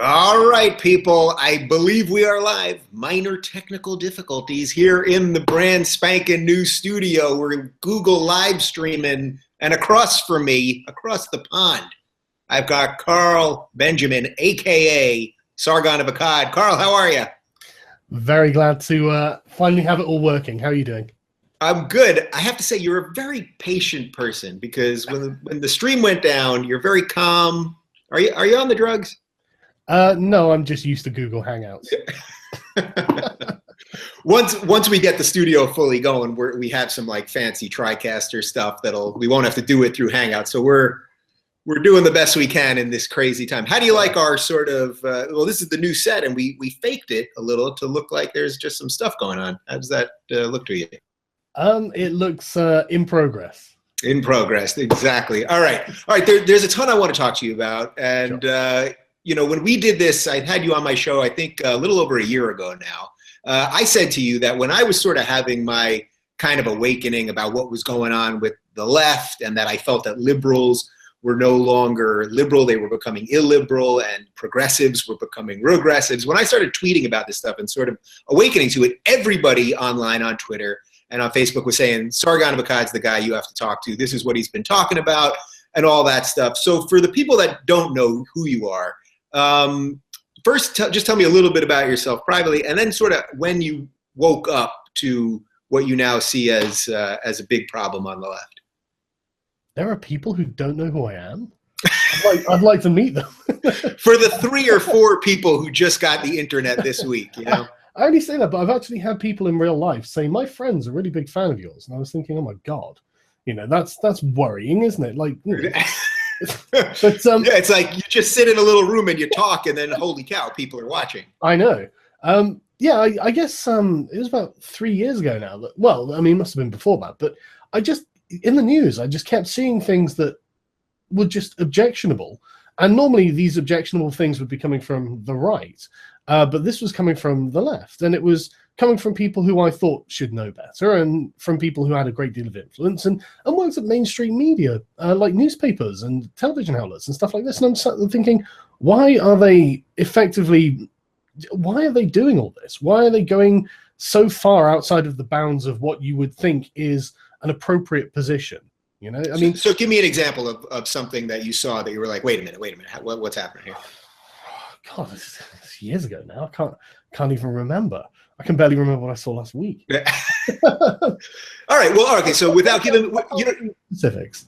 All right, people, I believe we are live. Minor technical difficulties here in the brand spanking new studio. We're Google live streaming, and across from me, across the pond, I've got Carl Benjamin, a.k.a. Sargon of Akkad. Carl, how are you? Very glad to finally have it all working. How are you doing? I'm good. I have to say, you're a very patient person because when the stream went down, you're very calm. Are you on the drugs? No, I'm just used to Google Hangouts. Once we get the studio fully going, we have some like fancy TriCaster stuff we won't have to do it through Hangouts. So we're doing the best we can in this crazy time. How do you like our sort of well, this is the new set, and we faked it a little to look like there's just some stuff going on. How does that look to you? It looks in progress. In progress, exactly. All right. There's a ton I want to talk to you about, and. Sure. You know, when we did this, I had you on my show, I think a little over a year ago now. I said to you that when I was sort of having my kind of awakening about what was going on with the left, and that I felt that liberals were no longer liberal, they were becoming illiberal, and progressives were becoming regressives. When I started tweeting about this stuff and sort of awakening to it, everybody online on Twitter and on Facebook was saying, Sargon of Akkad's the guy you have to talk to. This is what he's been talking about and all that stuff. So for the people that don't know who you are, first, just tell me a little bit about yourself privately, and then sort of when you woke up to what you now see as a big problem on the left. There are people who don't know who I am. I'd like to meet them. For the 3 or 4 people who just got the internet this week, you know. I only say that, but I've actually had people in real life say, my friend's a really big fan of yours. And I was thinking, oh my God, you know, that's worrying, isn't it? Like, you know, but, yeah, it's like you just sit in a little room and you talk, and then holy cow, people are watching. I know. Yeah, I guess it was about 3 years ago now. Well, I mean, it must have been before that, but in the news, I just kept seeing things that were just objectionable. And normally these objectionable things would be coming from the right, but this was coming from the left, and it was coming from people who I thought should know better, and from people who had a great deal of influence, and worked at mainstream media, like newspapers and television outlets and stuff like this. And I'm sat there thinking, why are they doing all this? Why are they going so far outside of the bounds of what you would think is an appropriate position? You know, I mean, so give me an example of something that you saw that you were like, wait a minit, what's happening here? God, this is years ago now. I can't even remember. I can barely remember what I saw last week. All right. Well, okay. So without giving specifics.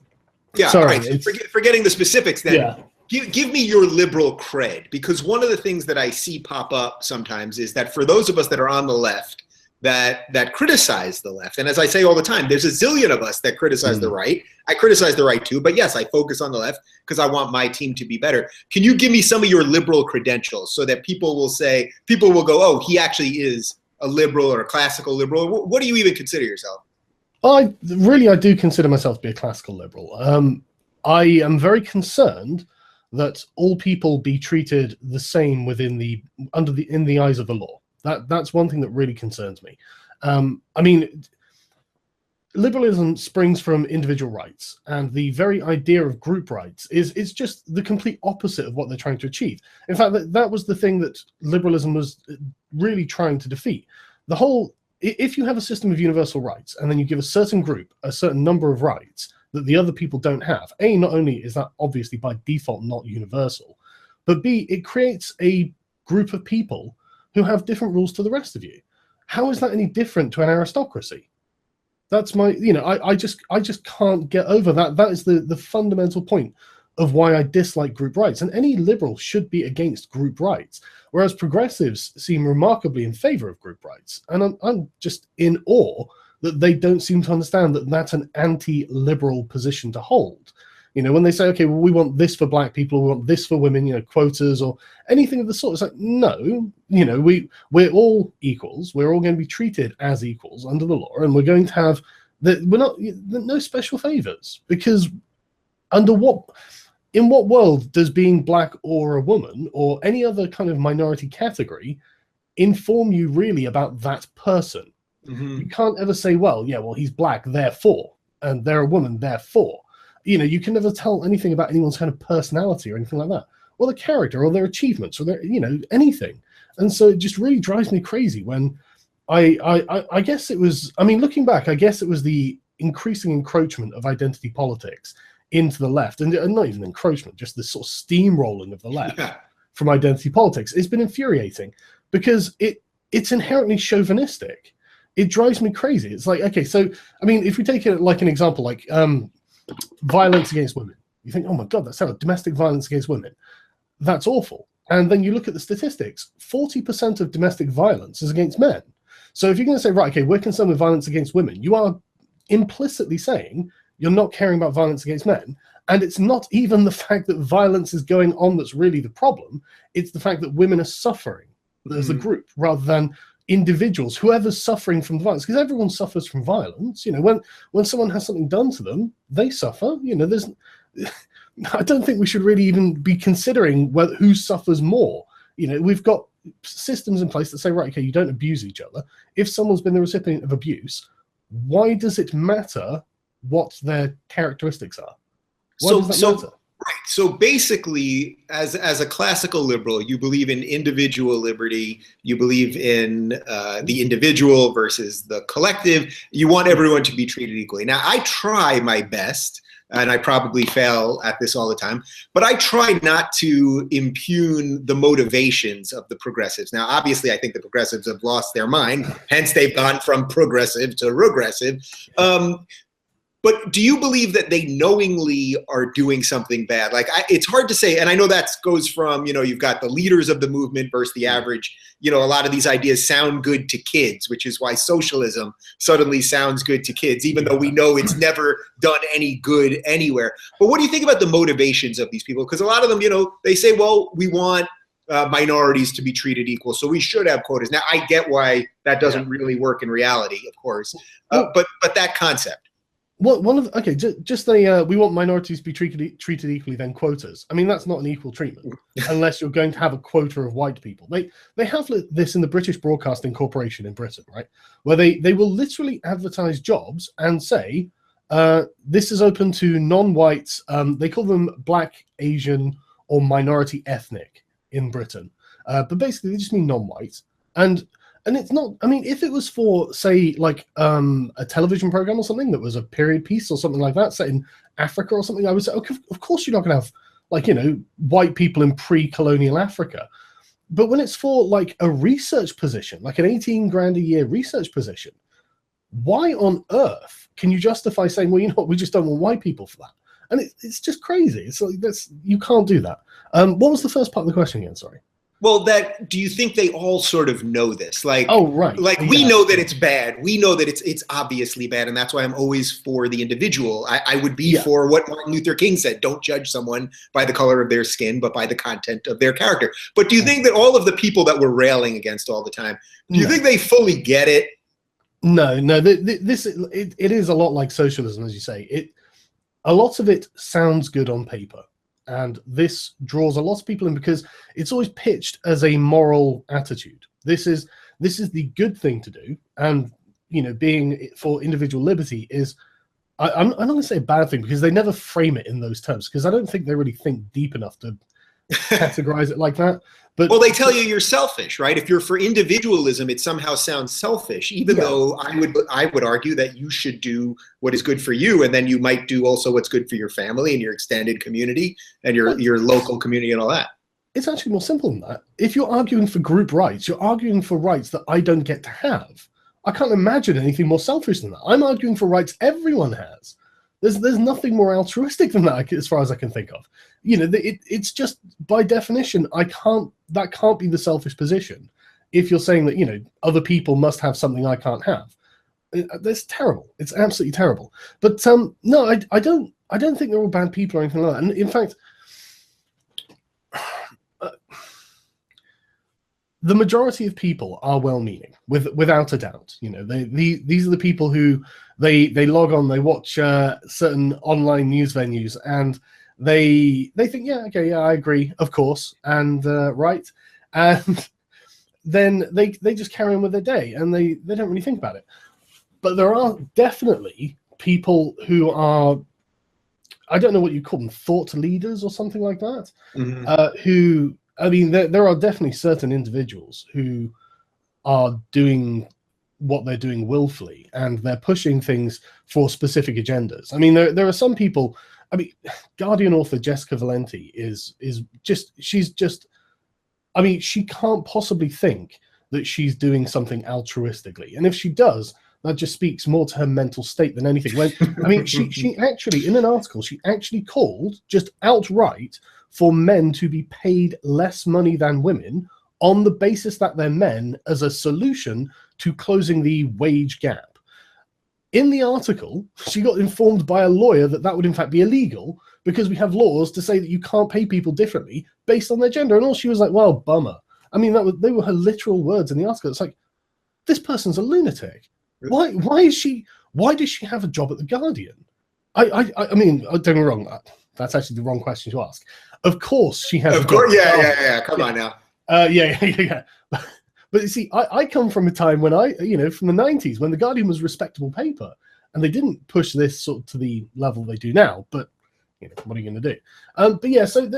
Yeah. Sorry, all right. So forgetting the specifics then. Yeah. Give me your liberal cred, because one of the things that I see pop up sometimes is that for those of us that are on the left that criticize the left, and as I say all the time, there's a zillion of us that criticize the right. I criticize the right too, but yes, I focus on the left because I want my team to be better. Can you give me some of your liberal credentials so that people will go, oh, he actually is a liberal or a classical liberal? What do you even consider yourself? I do consider myself to be a classical liberal. I am very concerned that all people be treated the same in the eyes of the law. That's one thing that really concerns me. I mean, liberalism springs from individual rights, and the very idea of group rights is just the complete opposite of what they're trying to achieve. In fact, that was the thing that liberalism was really trying to defeat. If you have a system of universal rights, and then you give a certain group a certain number of rights that the other people don't have, A, not only is that obviously by default not universal, but B, it creates a group of people who have different rules to the rest of you. How is that any different to an aristocracy? That's my, you know, I just can't get over that. That is the fundamental point of why I dislike group rights. And any liberal should be against group rights, whereas progressives seem remarkably in favor of group rights. And I'm just in awe that they don't seem to understand that that's an anti-liberal position to hold. You know, when they say, okay, well, we want this for black people, we want this for women, you know, quotas or anything of the sort. It's like, no, you know, we're all equals. We're all going to be treated as equals under the law, and we're going to have no special favors, because in what world does being black or a woman or any other kind of minority category inform you really about that person? Mm-hmm. You can't ever say, well, he's black, therefore, and they're a woman, therefore. You know, you can never tell anything about anyone's kind of personality or anything like that. or their character or their achievements or their, anything. And so it just really drives me crazy when I guess it was, I mean, looking back, I guess it was the increasing encroachment of identity politics into the left, and not even encroachment, just this sort of steamrolling of the left from identity politics. It's been infuriating because it's inherently chauvinistic. It drives me crazy. It's like, okay, so, I mean, if we take it like an example, like violence against women, you think, oh my God, that's terrible. Domestic violence against women. That's awful. And then you look at the statistics, 40% of domestic violence is against men. So if you're going to say, right, okay, we're concerned with violence against women, you are implicitly saying you're not caring about violence against men. And it's not even the fact that violence is going on that's really the problem. It's the fact that women are suffering as a group rather than individuals, whoever's suffering from violence, because everyone suffers from violence. When someone has something done to them, they suffer. I don't think we should really even be considering who suffers more. We've got systems in place that say, right, okay, you don't abuse each other. If someone's been the recipient of abuse, why does it matter what their characteristics are? Why does that matter? Right. So basically, as a classical liberal, you believe in individual liberty. You believe in the individual versus the collective. You want everyone to be treated equally. Now, I try my best, and I probably fail at this all the time, but I try not to impugn the motivations of the progressives. Now, obviously, I think the progressives have lost their mind. Hence, they've gone from progressive to regressive. But do you believe that they knowingly are doing something bad? Like, it's hard to say, and I know that goes from, you've got the leaders of the movement versus the average. A lot of these ideas sound good to kids, which is why socialism suddenly sounds good to kids, even though we know it's never done any good anywhere. But what do you think about the motivations of these people? Because a lot of them, they say, well, we want minorities to be treated equal, so we should have quotas. Now, I get why that doesn't really work in reality, of course, but that concept. Well, we want minorities to be treated equally, then quotas. I mean, that's not an equal treatment unless you're going to have a quota of white people. They have this in the British Broadcasting Corporation in Britain, right? Where they will literally advertise jobs and say, this is open to non-whites. They call them black, Asian, or minority ethnic in Britain. But basically, they just mean non-white. And it's not, I mean, if it was for, say, like a television program or something that was a period piece or something like that, set in Africa or something, I would say, okay, of course you're not going to have, white people in pre-colonial Africa. But when it's for, like, a research position, like an 18 grand a year research position, why on earth can you justify saying, well, we just don't want white people for that? And it's just crazy. It's like, you can't do that. What was the first part of the question again? Sorry. Well, do you think they all sort of know this? Like, oh, right. Like, we know that it's bad. We know that it's obviously bad, and that's why I'm always for the individual. I would be for what Martin Luther King said: don't judge someone by the color of their skin, but by the content of their character. But do you think that all of the people that we're railing against all the time, do you think they fully get it? No. It is a lot like socialism, as you say. A lot of it sounds good on paper. And this draws a lot of people in because it's always pitched as a moral attitude. This is the good thing to do. And, being for individual liberty is, I'm not going to say a bad thing because they never frame it in those terms, because I don't think they really think deep enough to categorize it like that. But well, they tell you you're selfish, right? If you're for individualism, it somehow sounds selfish, even though I would argue that you should do what is good for you, and then you might do also what's good for your family and your extended community and your local community and all that. It's actually more simple than that. If you're arguing for group rights, you're arguing for rights that I don't get to have. I can't imagine anything more selfish than that. I'm arguing for rights everyone has. There's nothing more altruistic than that, as far as I can think of. It's just, by definition, that can't be the selfish position. If you're saying that, other people must have something I can't have, that's terrible. It's absolutely terrible. But no, I don't think they're all bad people or anything like that. And in fact, the majority of people are well-meaning, without a doubt. These are the people who they log on, they watch certain online news venues, and they think, yeah, okay, yeah, I agree, of course, and right, and then they just carry on with their day, and they don't really think about it. But there are definitely people who are, I don't know what you call them, thought leaders or something like that, Mm-hmm. who, I mean, there are definitely certain individuals who are doing what they're doing willfully, and they're pushing things for specific agendas. I mean, there are some people. I mean, Guardian author Jessica Valenti is just, she's just, I mean, she can't possibly think that she's doing something altruistically, and if she does, that just speaks more to her mental state than anything. When, I mean, she actually, in an article, she actually called just outright for men to be paid less money than women on the basis that they're men, as a solution to closing the wage gap. In the article, she got informed by a lawyer that that would in fact be illegal, because we have laws to say that you can't pay people differently based on their gender. And all she was like, well, bummer. I mean, they were her literal words in the article. It's like, this person's a lunatic. Why does she have a job at the Guardian? I mean, don't get me wrong, that's actually the wrong question to ask. Of course she has. Of course, yeah. Come on now. Yeah. But you see, I come from a time when from the 90s, when the Guardian was a respectable paper, and they didn't push this sort of to the level they do now. But what are you going to do? But yeah, so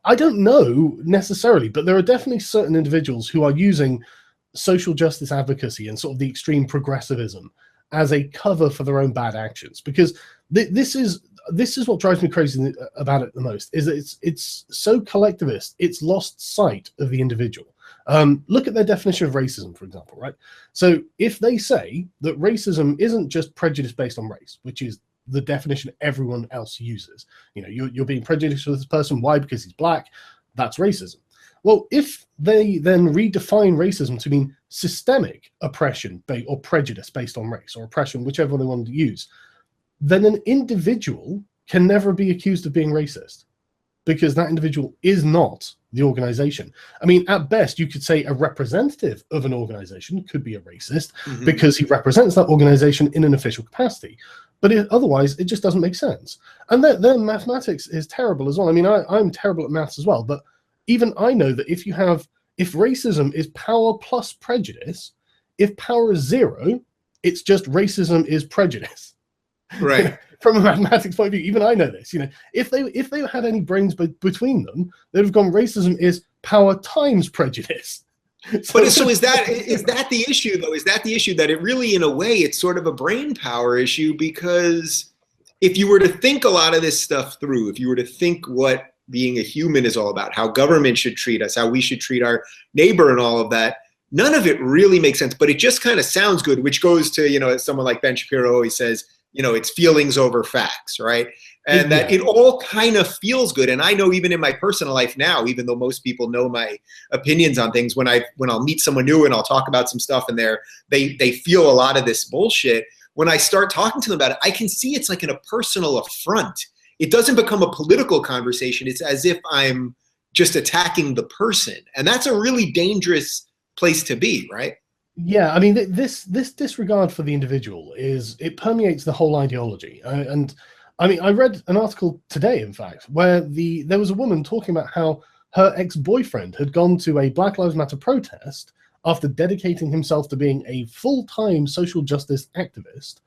I don't know necessarily, but there are definitely certain individuals who are using social justice advocacy and sort of the extreme progressivism as a cover for their own bad actions, because this is what drives me crazy about it the most, is that it's so collectivist. It's lost sight of the individual. Look at their definition of racism, for example, right? So if they say that racism isn't just prejudice based on race, which is the definition everyone else uses, you're being prejudiced with this person. Why? Because he's black. That's racism. Well, if they then redefine racism to mean systemic oppression or prejudice based on race, or oppression, whichever one they want to use, then an individual can never be accused of being racist, because that individual is not the organization. I mean, at best, you could say a representative of an organization could be a racist, because he represents that organization in an official capacity. But otherwise, it just doesn't make sense. And their mathematics is terrible as well. I mean, I'm terrible at maths as well, but even I know that if racism is power plus prejudice, if power is 0, it's just racism is prejudice. Right. From a mathematics point of view, even I know this. If they had any brains between them, they'd have gone, racism is power times prejudice. But so is that the issue, though? Is that the issue, that it really, in a way, it's sort of a brain power issue? Because if you were to think a lot of this stuff through, if you were to think what being a human is all about, how government should treat us, how we should treat our neighbor and all of that, none of it really makes sense, but it just kind of sounds good, which goes to, someone like Ben Shapiro always says, it's feelings over facts, right? And that it all kind of feels good. And I know even in my personal life now, even though most people know my opinions on things, when I'll meet someone new and I'll talk about some stuff and they feel a lot of this bullshit, when I start talking to them about it, I can see it's like in a personal affront. It doesn't become a political conversation. It's as if I'm just attacking the person. And that's a really dangerous place to be, right? Yeah, I mean, this disregard for the individual it permeates the whole ideology. And I mean, I read an article today, in fact, where there was a woman talking about how her ex-boyfriend had gone to a Black Lives Matter protest after dedicating himself to being a full-time social justice activist.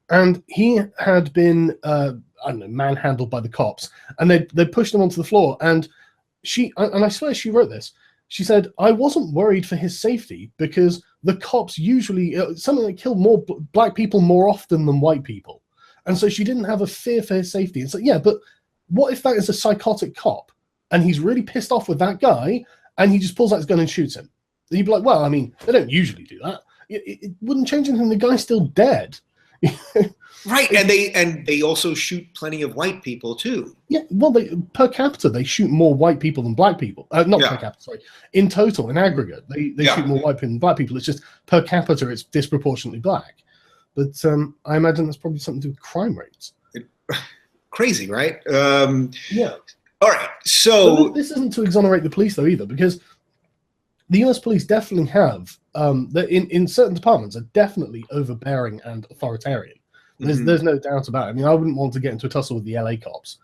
And he had been, manhandled by the cops, and they pushed him onto the floor. And I swear she wrote this. She said, I wasn't worried for his safety, because the cops usually, something that killed more black people more often than white people. And so she didn't have a fear for his safety. And so, yeah, but what if that is a psychotic cop and he's really pissed off with that guy and he just pulls out his gun and shoots him? And you'd be like, well, I mean, they don't usually do that. It wouldn't change anything. The guy's still dead. Right, and they also shoot plenty of white people too. Yeah, well, per capita they shoot more white people than black people. Per capita, sorry. In total, in aggregate, they shoot more white people than black people. It's just per capita, it's disproportionately black. But I imagine that's probably something to do with crime rates. Crazy, right? Yeah. All right, so this isn't to exonerate the police though either, because the US police definitely have in certain departments are definitely overbearing and authoritarian. There's no doubt about it. I mean, I wouldn't want to get into a tussle with the LA cops.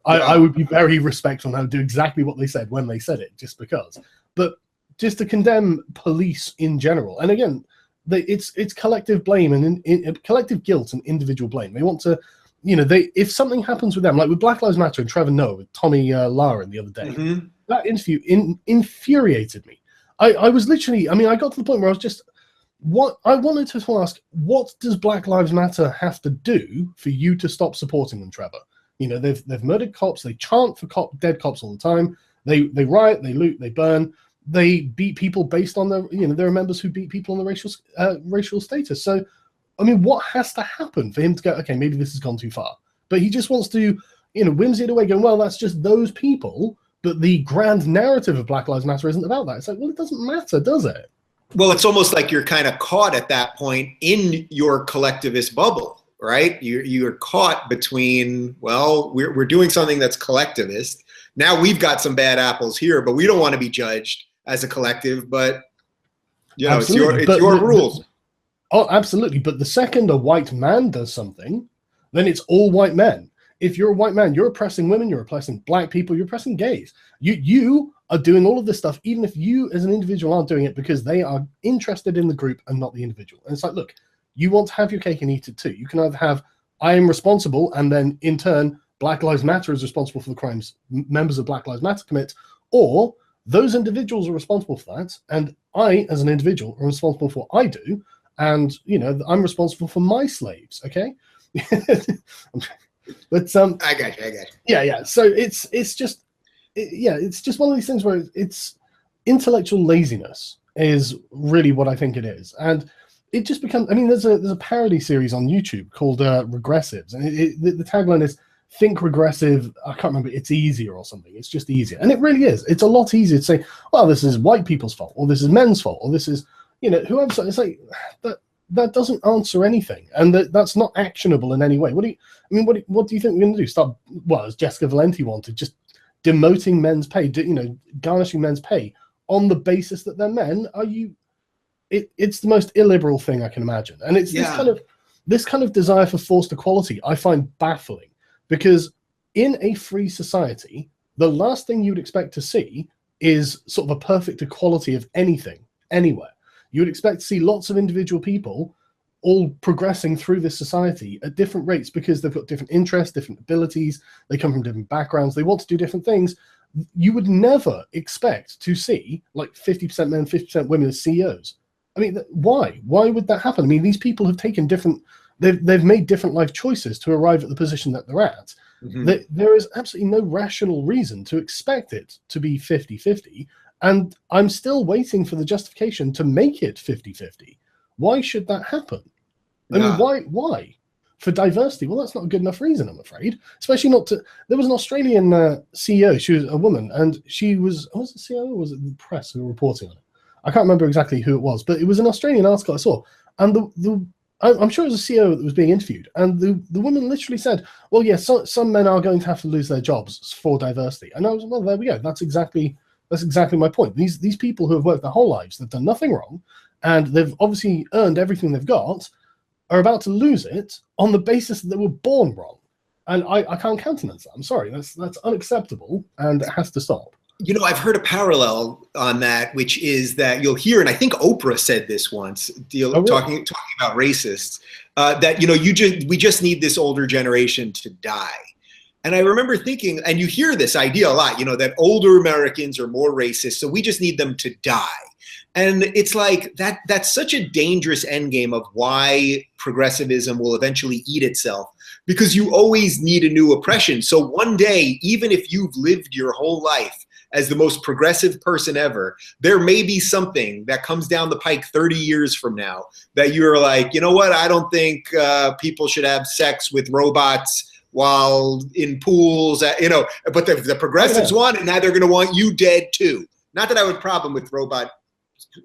I would be very respectful and I would do exactly what they said when they said it, just because. But just to condemn police in general, and again, it's collective blame and collective guilt and individual blame. They want to if something happens with them, like with Black Lives Matter and Trevor Noah with Tommy Lara the other day, that interview infuriated me. I was literally, I got to the point where I was just, I wanted to ask, what does Black Lives Matter have to do for you to stop supporting them, Trevor? They've murdered cops, they chant for dead cops all the time, they riot, they loot, they burn, they beat people based on there are members who beat people on the racial status. So, what has to happen for him to go, okay, maybe this has gone too far? But he just wants to, whimsy it away, going, well, that's just those people, but the grand narrative of Black Lives Matter isn't about that. It's like, well, it doesn't matter, does it? Well, it's almost like you're kind of caught at that point in your collectivist bubble, right? You're caught between, well, we're doing something that's collectivist. Now we've got some bad apples here, but we don't want to be judged as a collective, but it's your rules. Oh, absolutely. But the second a white man does something, then it's all white men. If you're a white man, you're oppressing women, you're oppressing black people, you're oppressing gays. You are doing all of this stuff, even if you as an individual aren't doing it, because they are interested in the group and not the individual. And it's like, look, you want to have your cake and eat it too. You can either have, I am responsible, and then in turn, Black Lives Matter is responsible for the crimes members of Black Lives Matter commit, or those individuals are responsible for that, and I, as an individual, am responsible for what I do, and I'm responsible for my slaves. Okay. But I got you. Yeah. So it's just one of these things where it's intellectual laziness is really what I think it is, and it just becomes. There's a parody series on YouTube called Regressives, and the tagline is "Think regressive." I can't remember. It's easier or something. It's just easier, and it really is. It's a lot easier to say, "Well, this is white people's fault," or "This is men's fault," or "This is whoever." It's like that doesn't answer anything, and that's not actionable in any way. What do you think we're going to do? Start, well, as Jessica Valenti wanted, just demoting men's pay, garnishing men's pay on the basis that they're men? It's the most illiberal thing I can imagine, and it's this kind of desire for forced equality I find baffling, because in a free society, the last thing you would expect to see is sort of a perfect equality of anything anywhere. You would expect to see lots of individual people all progressing through this society at different rates because they've got different interests, different abilities, they come from different backgrounds, they want to do different things. You would never expect to see like 50% men, 50% women as CEOs. Why? Why would that happen? These people have taken they've made different life choices to arrive at the position that they're at. There is absolutely no rational reason to expect it to be 50-50. And I'm still waiting for the justification to make it 50-50. Why should that happen? Why? For diversity? Well, that's not a good enough reason, I'm afraid. Especially not to... There was an Australian CEO. She was a woman, and she was it CEO or was it the press who were reporting on it? I can't remember exactly who it was, but it was an Australian article I saw. And I'm sure it was a CEO that was being interviewed. And the woman literally said, well, yes, some men are going to have to lose their jobs for diversity. And I was, well, there we go. That's exactly my point. These people who have worked their whole lives, they've done nothing wrong, and they've obviously earned everything they've got, are about to lose it on the basis that they were born wrong. And I can't countenance that. I'm sorry. That's unacceptable, and it has to stop. I've heard a parallel on that, which is that you'll hear, and I think Oprah said this once, talking about racists, that we just need this older generation to die. And I remember thinking, and you hear this idea a lot, that older Americans are more racist, so we just need them to die. And it's like that's such a dangerous endgame of why progressivism will eventually eat itself, because you always need a new oppression. So one day, even if you've lived your whole life as the most progressive person ever, there may be something that comes down the pike 30 years from now that you're like, you know what, I don't think people should have sex with robots while in pools, but the progressives want it, now they're going to want you dead too. Not that I have a problem with robot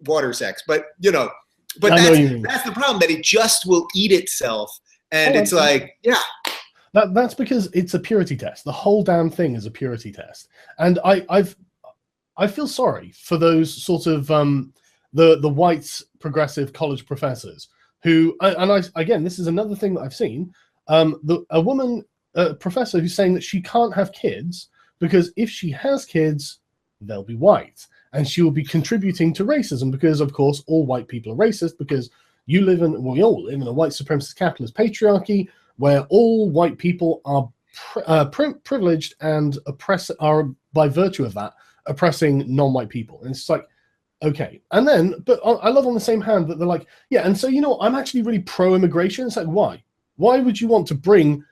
water sex, but that's the problem, that it just will eat itself. And it's like, that's because it's a purity test. The whole damn thing is a purity test. And I feel sorry for those sort of the white progressive college professors who, again, this is another thing that I've seen, a woman professor who's saying that she can't have kids because if she has kids, they'll be white. And she will be contributing to racism because, of course, all white people are racist because we all live in a white supremacist capitalist patriarchy where all white people are privileged and are by virtue of that oppressing non-white people. And it's like, okay. And then, but I love on the same hand that they're like, yeah, and so, you know, I'm actually really pro-immigration. It's like, why? Why would you want to bring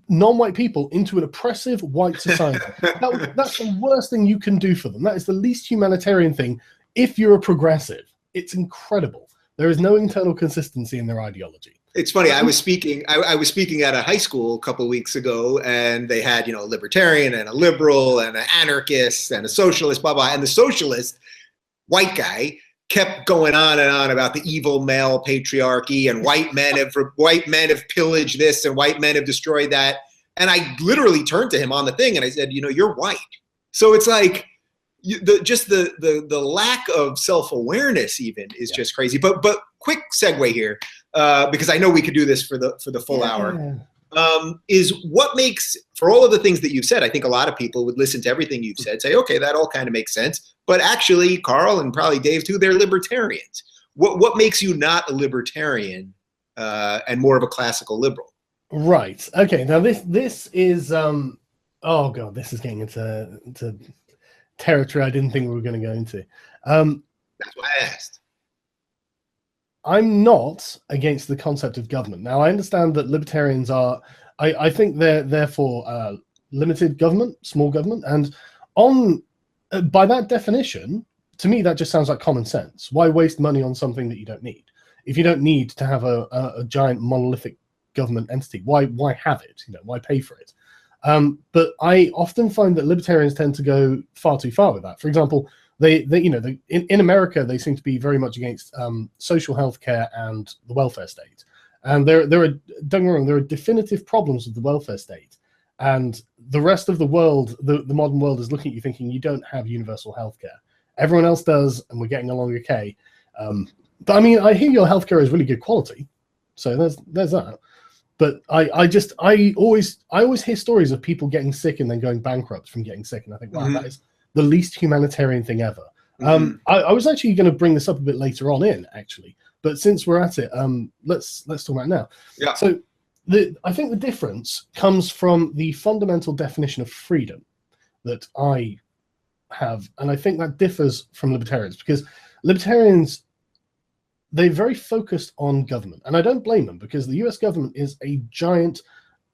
non-white people into an oppressive white society? That's the worst thing you can do for them. That is the least humanitarian thing if you're a progressive. It's incredible. There is no internal consistency in their ideology. It's funny. I was speaking at a high school a couple of weeks ago, and they had, you know, a libertarian and a liberal and an anarchist and a socialist, blah blah. And the socialist, white guy, kept going on and on about the evil male patriarchy and white men have pillaged this and white men have destroyed that. And I literally turned to him on the thing and I said, you know, you're white. So it's like the lack of self-awareness even is just crazy. But quick segue here, because I know we could do this for the full hour. Is what makes, for all of the things that you've said, I think a lot of people would listen to everything you've said, say, okay, that all kind of makes sense. But actually, Carl and probably Dave too, they're libertarians. What makes you not a libertarian and more of a classical liberal? Right. Okay. Now this is oh god, this is getting into territory I didn't think we were going to go into. That's why I asked. I'm not against the concept of government. Now, I understand that libertarians are, I think they're therefore limited government, small government. And by that definition, to me, that just sounds like common sense. Why waste money on something that you don't need? If you don't need to have a giant monolithic government entity, why have it? You know, why pay for it? But I often find that libertarians tend to go far too far with that. For example, in America, they seem to be very much against social health care and the welfare state. And don't get me wrong, there are definitive problems with the welfare state. And the rest of the world, the modern world, is looking at you thinking you don't have universal health care. Everyone else does, and we're getting along okay. But I mean, I hear your healthcare is really good quality. So there's that. But I always hear stories of people getting sick and then going bankrupt from getting sick. And I think, wow, that is the least humanitarian thing ever. I was actually going to bring this up a bit later on actually, but since we're at it, let's talk about it now. Yeah. So I think the difference comes from the fundamental definition of freedom that I have, and I think that differs from libertarians, because libertarians, they're very focused on government, and I don't blame them, because the US government is a giant,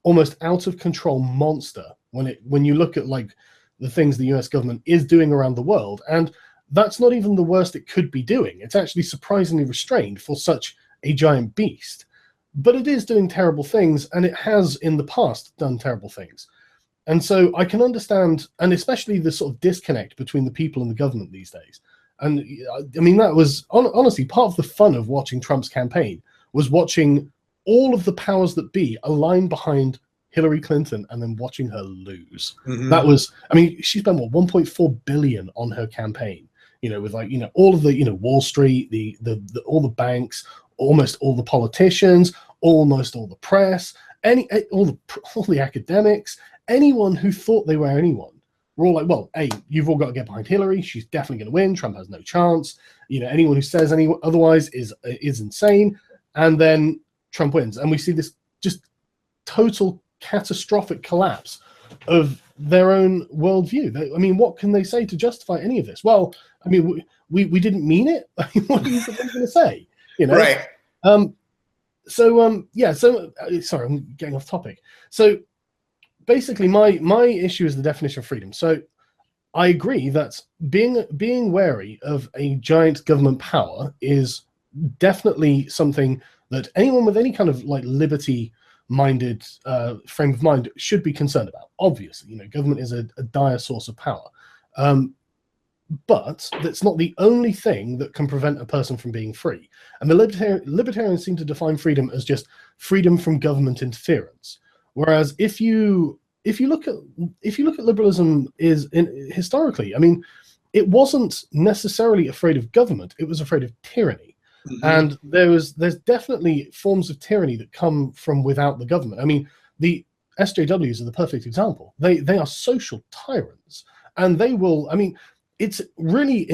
almost out of control monster when you look at like the things the US government is doing around the world. And that's not even the worst it could be doing. It's actually surprisingly restrained for such a giant beast. But it is doing terrible things, and it has in the past done terrible things. And so I can understand, and especially the sort of disconnect between the people and the government these days. And I mean, that was honestly part of the fun of watching Trump's campaign, was watching all of the powers that be align behind Hillary Clinton and then watching her lose. That was, I mean, she spent what, 1.4 billion on her campaign, you know, with like, you know, all of the, you know, Wall Street, the all the banks, almost all the politicians, almost all the press, all the academics, anyone who thought they were anyone. We're all like, well, hey, you've all got to get behind Hillary. She's definitely going to win. Trump has no chance. You know, anyone who says otherwise is insane. And then Trump wins, and we see this just total catastrophic collapse of their own worldview. I mean, what can they say to justify any of this? Well, I mean, we didn't mean it. I mean, what are you going to say? You know, right? Yeah. So sorry, I'm getting off topic. So basically, my issue is the definition of freedom. So I agree that being wary of a giant government power is definitely something that anyone with any kind of like liberty-minded frame of mind should be concerned about. Obviously, you know, government is a dire source of power, but that's not the only thing that can prevent a person from being free. And the libertarians seem to define freedom as just freedom from government interference. Whereas if you look at liberalism historically, I mean, it wasn't necessarily afraid of government; it was afraid of tyranny. And there's definitely forms of tyranny that come from without the government. I mean, the SJWs are the perfect example. They are social tyrants, and they will. I mean, it's really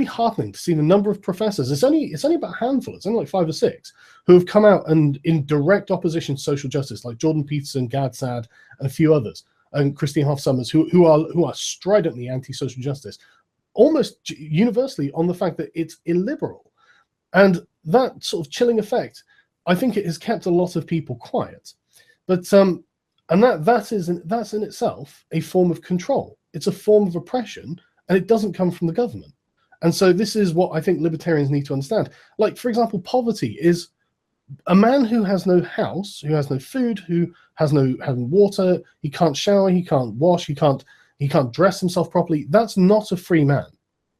heartening to see the number of professors. It's only about a handful. It's only like 5 or 6 who have come out and in direct opposition to social justice, like Jordan Peterson, Gad Saad, and a few others, and Christine Hoff Sommers, who are stridently anti-social justice, almost universally on the fact that it's illiberal, and that sort of chilling effect, I think it has kept a lot of people quiet. But and that's in itself a form of control. It's a form of oppression, and it doesn't come from the government. And so this is what I think libertarians need to understand. Like, for example, poverty is a man who has no house, who has no food, who has no water, he can't shower, he can't wash, he can't dress himself properly. That's not a free man,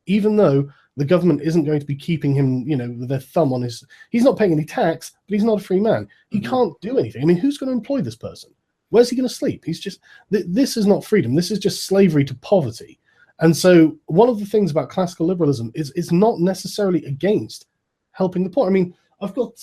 even though the government isn't going to be keeping him, with their thumb on his. He's not paying any tax, but he's not a free man. He can't do anything. I mean, who's going to employ this person? Where's he going to sleep? He's just. This is not freedom. This is just slavery to poverty. And so, one of the things about classical liberalism is it's not necessarily against helping the poor. I mean, I've got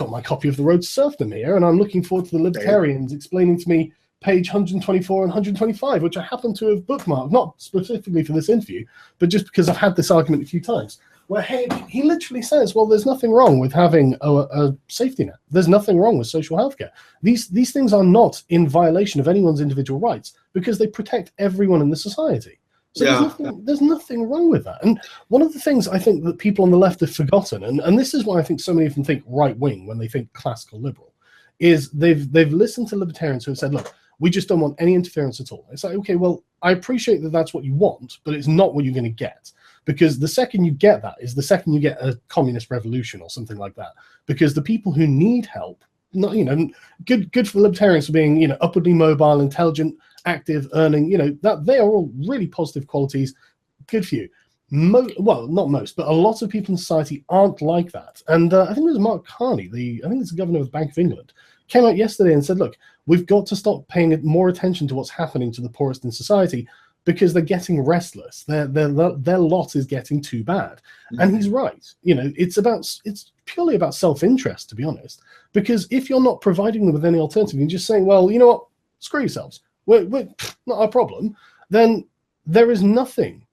my copy of The Road to Serfdom here, and I'm looking forward to the Libertarians explaining to me page 124 and 125, which I happen to have bookmarked, not specifically for this interview, but just because I've had this argument a few times, where he literally says, well, there's nothing wrong with having a safety net. There's nothing wrong with social healthcare. These things are not in violation of anyone's individual rights because they protect everyone in the society. So there's nothing wrong with that. And one of the things I think that people on the left have forgotten, and this is why I think so many of them think right-wing when they think classical liberal, is they've listened to libertarians who have said, look, we just don't want any interference at all. It's like, okay, well, I appreciate that that's what you want, but it's not what you're going to get. Because the second you get that is the second you get a communist revolution or something like that. Because the people who need help, not, good for libertarians for being, upwardly mobile, intelligent, active, earning, that they are all really positive qualities. Good for you. Well, not most, but a lot of people in society aren't like that. And I think it was Mark Carney, I think it's the governor of the Bank of England, came out yesterday and said, look, we've got to stop paying more attention to what's happening to the poorest in society because they're getting restless. Their lot is getting too bad. Mm-hmm. And he's right. It's purely about self-interest, to be honest, because if you're not providing them with any alternative, you're just saying, well, you know what, screw yourselves. We're not our problem. Then there is nothing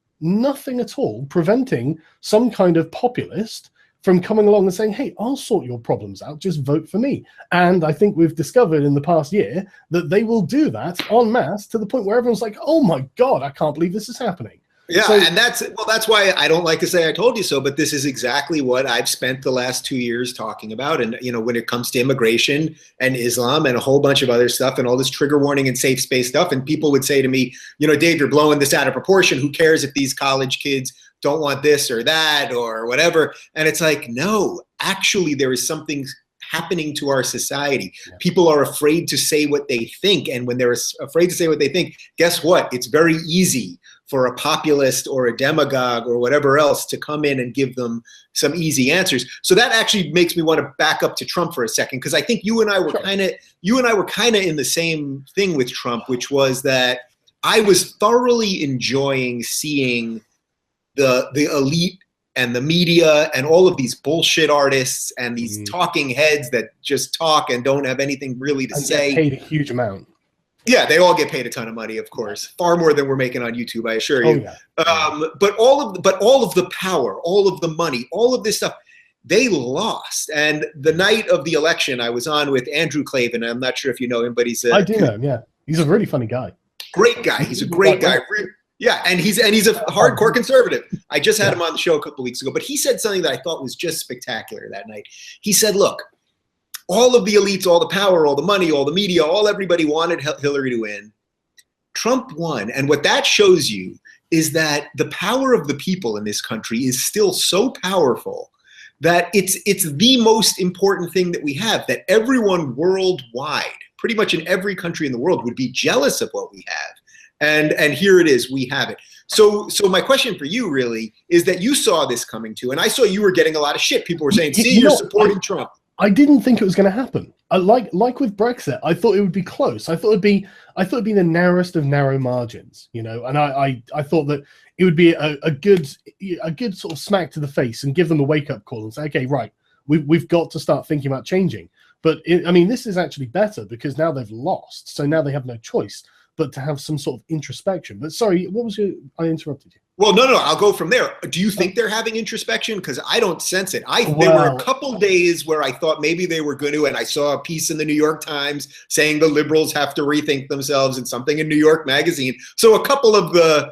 at all preventing some kind of populist from coming along and saying, hey, I'll sort your problems out, just vote for me. And I think we've discovered in the past year that they will do that en masse to the point where everyone's like, oh my God, I can't believe this is happening. Yeah, so, and that's why I don't like to say I told you so, but this is exactly what I've spent the last 2 years talking about. And, when it comes to immigration and Islam and a whole bunch of other stuff and all this trigger warning and safe space stuff, and people would say to me, Dave, you're blowing this out of proportion. Who cares if these college kids don't want this or that or whatever? And it's like, no, actually, there is something happening to our society. Yeah. People are afraid to say what they think. And when they're afraid to say what they think, guess what? It's very easy for a populist or a demagogue or whatever else to come in and give them some easy answers. So that actually makes me want to back up to Trump for a second, because I think you and I were kind of in the same thing with Trump, which was that I was thoroughly enjoying seeing the elite and the media and all of these bullshit artists and these talking heads that just talk and don't have anything really to say. Paid a huge amount. Yeah, they all get paid a ton of money, of course, far more than we're making on YouTube, I assure you. Oh, yeah. But all of the power, all of the money, all of this stuff, they lost. And the night of the election, I was on with Andrew Klavan. I'm not sure if you know him, but I do know him. Yeah, he's a really funny guy. Great guy. He's a great guy. Yeah, and he's a hardcore conservative. I just had him on the show a couple of weeks ago, but he said something that I thought was just spectacular that night. He said, look, all of the elites, all the power, all the money, all the media, everybody wanted Hillary to win. Trump won. And what that shows you is that the power of the people in this country is still so powerful that it's the most important thing that we have, that everyone worldwide, pretty much in every country in the world, would be jealous of what we have. And here it is, we have it. So my question for you really is that you saw this coming too, and I saw you were getting a lot of shit. People were saying, see, you're supporting Trump. I didn't think it was going to happen. Like with Brexit, I thought it would be close. I thought it'd be the narrowest of narrow margins, and I thought that it would be a good sort of smack to the face and give them a wake up call and say, okay, right, we've got to start thinking about changing. But this is actually better because now they've lost, so now they have no choice but to have some sort of introspection. But sorry, what was your? I interrupted you. Well, no, I'll go from there. Do you think they're having introspection? Because I don't sense it. There were a couple days where I thought maybe they were going to, and I saw a piece in the New York Times saying the liberals have to rethink themselves, and something in New York Magazine. So a couple of the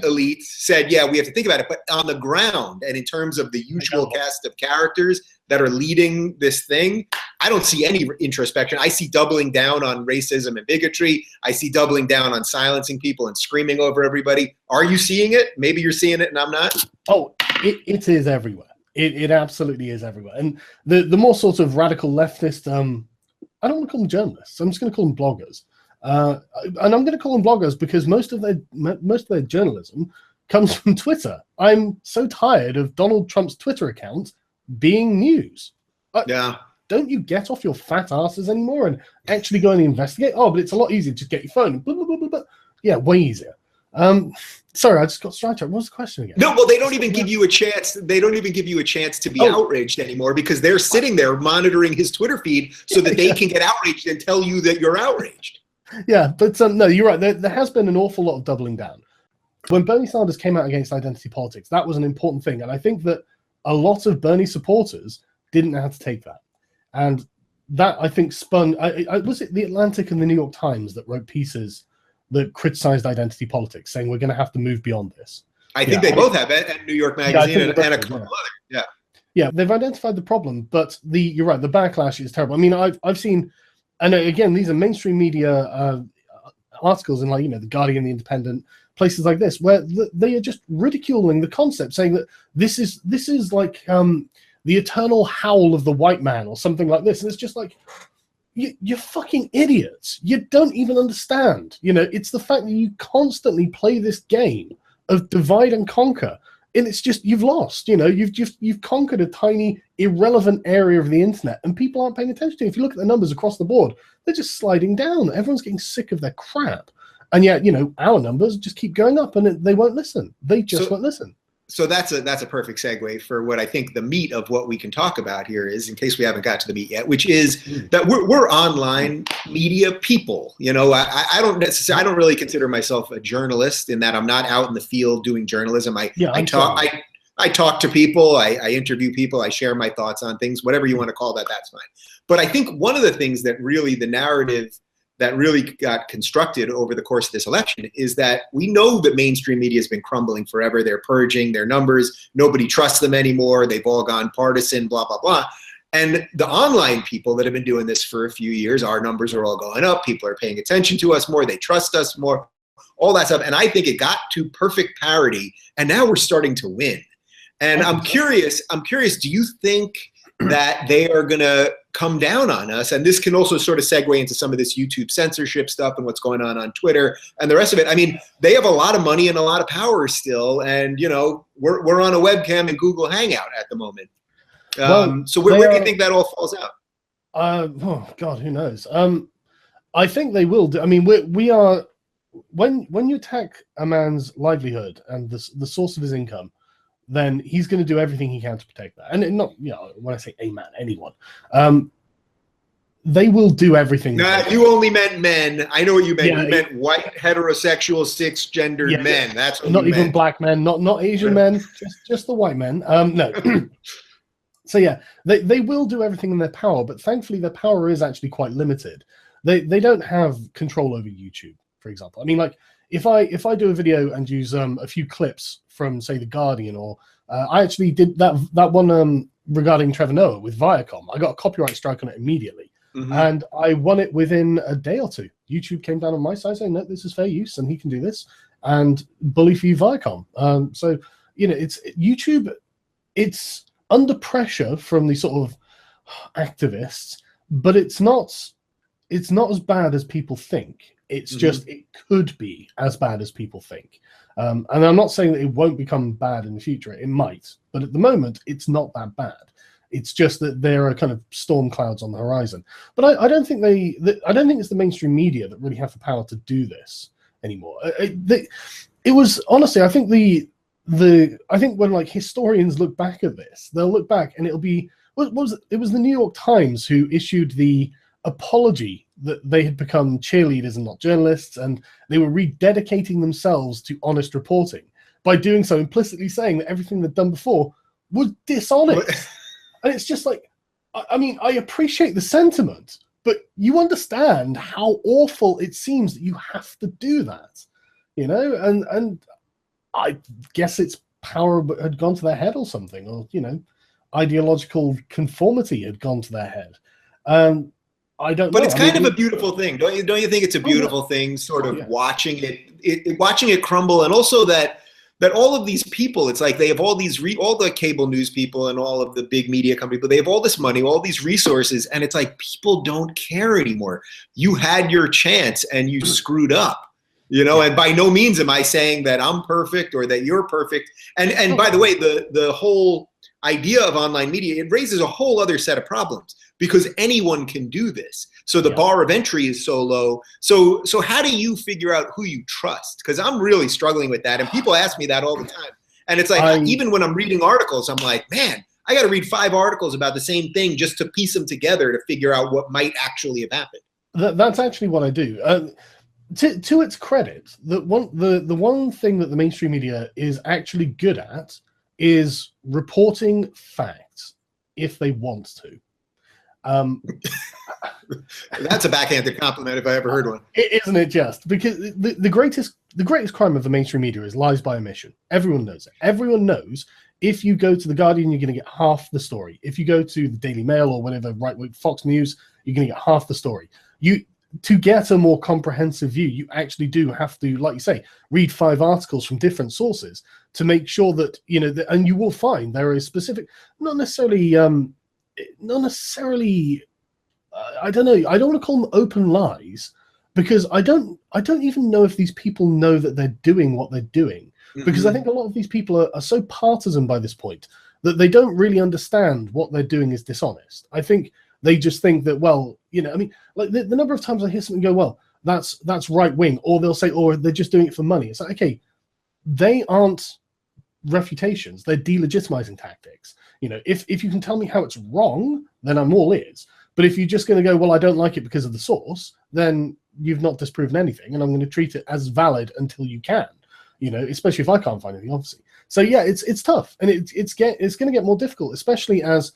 elite said, yeah, we have to think about it. But on the ground, and in terms of the usual cast of characters that are leading this thing, I don't see any introspection. I see doubling down on racism and bigotry. I see doubling down on silencing people and screaming over everybody. Are you seeing it? Maybe you're seeing it and I'm not. Oh, it is everywhere. It absolutely is everywhere. And the more sort of radical leftist, I don't want to call them journalists. I'm just going to call them bloggers. And I'm going to call them bloggers because most of their journalism comes from Twitter. I'm so tired of Donald Trump's Twitter account being news. Yeah. Don't you get off your fat asses anymore and actually go and investigate? Oh, but it's a lot easier to get your phone. Blah, blah, blah, blah, blah. Yeah, way easier. Sorry, I just got sidetracked. What was the question again? No, well, they don't even give you a chance. They don't even give you a chance to be outraged anymore because they're sitting there monitoring his Twitter feed so that they can get outraged and tell you that you're outraged. Yeah, but no, you're right. There has been an awful lot of doubling down. When Bernie Sanders came out against identity politics, that was an important thing. And I think that a lot of Bernie supporters didn't know how to take that. And that, I think, spun... was it The Atlantic and the New York Times that wrote pieces that criticized identity politics, saying we're going to have to move beyond this? I think they both have it, and New York Magazine and a couple other. Yeah. Yeah, they've identified the problem, but you're right, the backlash is terrible. I mean, I've seen... And again, these are mainstream media articles in, like, you know, The Guardian, The Independent, places like this, where they are just ridiculing the concept, saying that this is like the eternal howl of the white man or something like this. And it's just like, you're fucking idiots. You don't even understand. You know, it's the fact that you constantly play this game of divide and conquer. And it's just, you've lost, you know, you've conquered a tiny, irrelevant area of the internet and people aren't paying attention to it. If you look at the numbers across the board, they're just sliding down. Everyone's getting sick of their crap. And yet, you know, our numbers just keep going up and they won't listen. They just won't listen. So that's a perfect segue for what I think the meat of what we can talk about here is, in case we haven't got to the meat yet, which is that we're online media people. You know, I don't really consider myself a journalist in that I'm not out in the field doing journalism. I talk to people, I interview people, I share my thoughts on things, whatever you want to call that, that's fine. But I think one of the things that really the narrative that really got constructed over the course of this election is that we know that mainstream media has been crumbling forever. They're purging their numbers. Nobody trusts them anymore. They've all gone partisan, blah, blah, blah. And the online people that have been doing this for a few years, our numbers are all going up. People are paying attention to us more. They trust us more, all that stuff. And I think it got to perfect parity. And now we're starting to win. And I'm curious, do you think that they are going to come down on us? And this can also sort of segue into some of this YouTube censorship stuff and what's going on Twitter and the rest of it. I mean, they have a lot of money and a lot of power still. And, you know, we're on a webcam and Google Hangout at the moment. So where do you think that all falls out? Oh, God, who knows? I think they will do. I mean, we are, when you attack a man's livelihood and the source of his income, then he's going to do everything he can to protect that. And not, you know, when I say a man, anyone. They will do everything. Nah, you only meant men. I know what you meant. You meant white, heterosexual, cis-gendered men. That's what not you even meant. Black men, not Asian men, just the white men. No. So yeah, they will do everything in their power, but thankfully their power is actually quite limited. They don't have control over YouTube, for example. I mean, like, if I do a video and use a few clips from, say, The Guardian, or I actually did that one regarding Trevor Noah with Viacom. I got a copyright strike on it immediately, and I won it within a day or two. YouTube came down on my side saying, no, this is fair use and he can do this, and bully for you, Viacom. So, you know, it's YouTube, it's under pressure from the sort of activists, but it's not as bad as people think. It's just, it could be as bad as people think. And I'm not saying that it won't become bad in the future. It might. But at the moment, it's not that bad. It's just that there are kind of storm clouds on the horizon. But I don't think I don't think it's the mainstream media that really have the power to do this anymore. It was, honestly, I think I think when, like, historians look back at this, they'll look back and it'll be, it was the New York Times who issued the apology that they had become cheerleaders and not journalists, and they were rededicating themselves to honest reporting by doing so, implicitly saying that everything they'd done before was dishonest. And it's just like, I mean, I appreciate the sentiment, but you understand how awful it seems that you have to do that, you know? And I guess its power had gone to their head or something, or, you know, ideological conformity had gone to their head. I don't know. But it's kind of a beautiful thing. Don't you think it's a beautiful thing, sort of watching it crumble, and also that all of these people, it's like they have all these all the cable news people and all of the big media companies, but they have all this money, all these resources, and it's like people don't care anymore. You had your chance and you screwed up. You know, and by no means am I saying that I'm perfect or that you're perfect. And by the way, the whole idea of online media, it raises a whole other set of problems, because anyone can do this. So the bar of entry is so low. So how do you figure out who you trust? Because I'm really struggling with that. And people ask me that all the time. And it's like, even when I'm reading articles, I'm like, man, I got to read 5 articles about the same thing just to piece them together to figure out what might actually have happened. That's actually what I do. To its credit, the one thing that the mainstream media is actually good at is reporting facts if they want to. That's a backhanded compliment if I ever heard one. Isn't it just? Because the greatest crime of the mainstream media is lies by omission. Everyone knows it. Everyone knows if you go to The Guardian, you're going to get half the story. If you go to the Daily Mail or whatever, right-wing Fox News, you're going to get half the story. To get a more comprehensive view, you actually do have to, like you say, read 5 articles from different sources to make sure that, you know, and you will find there is specific, not necessarily, I don't know, I don't want to call them open lies, because I don't even know if these people know that they're doing what they're doing, because I think a lot of these people are so partisan by this point that they don't really understand what they're doing is dishonest. I think they just think that, well, you know, I mean, like the number of times I hear something go, well, that's right wing, or they'll say, or they're just doing it for money. It's like, okay, they aren't refutations, they're delegitimizing tactics. You know, if you can tell me how it's wrong, then I'm all ears. But if you're just going to go, well, I don't like it because of the source, then you've not disproven anything, and I'm going to treat it as valid until you can. You know, especially if I can't find anything, obviously. So yeah, it's tough, and it's going to get more difficult, especially as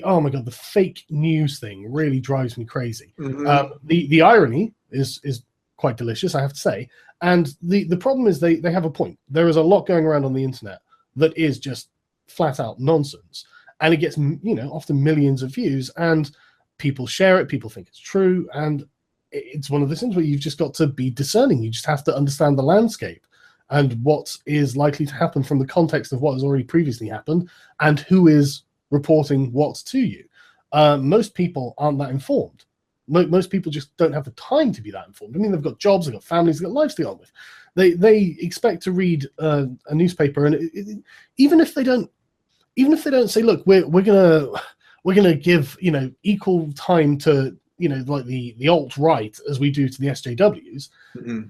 oh my god, the fake news thing really drives me crazy. The irony is quite delicious, I have to say. And the problem is they have a point. There is a lot going around on the internet that is just flat out nonsense, and it gets, you know, often millions of views, and people share it, people think it's true, and it's one of those things where you've just got to be discerning. You just have to understand the landscape and what is likely to happen from the context of what has already previously happened, and who is reporting what to you. Most people aren't that informed. Most people just don't have the time to be that informed. I mean, they've got jobs, they've got families, they've got lives to get on with. They expect to read a newspaper, and even if they don't say, look, we're gonna give, you know, equal time to, you know, like the alt-right as we do to the SJWs,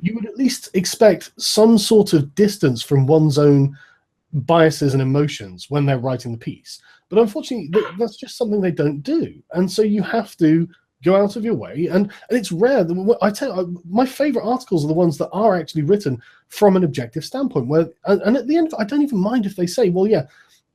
you would at least expect some sort of distance from one's own biases and emotions when they're writing the piece. But unfortunately, that's just something they don't do. And so you have to go out of your way. And it's rare. I tell you, my favorite articles are the ones that are actually written from an objective standpoint, where, and at the end, I don't even mind if they say, well, yeah,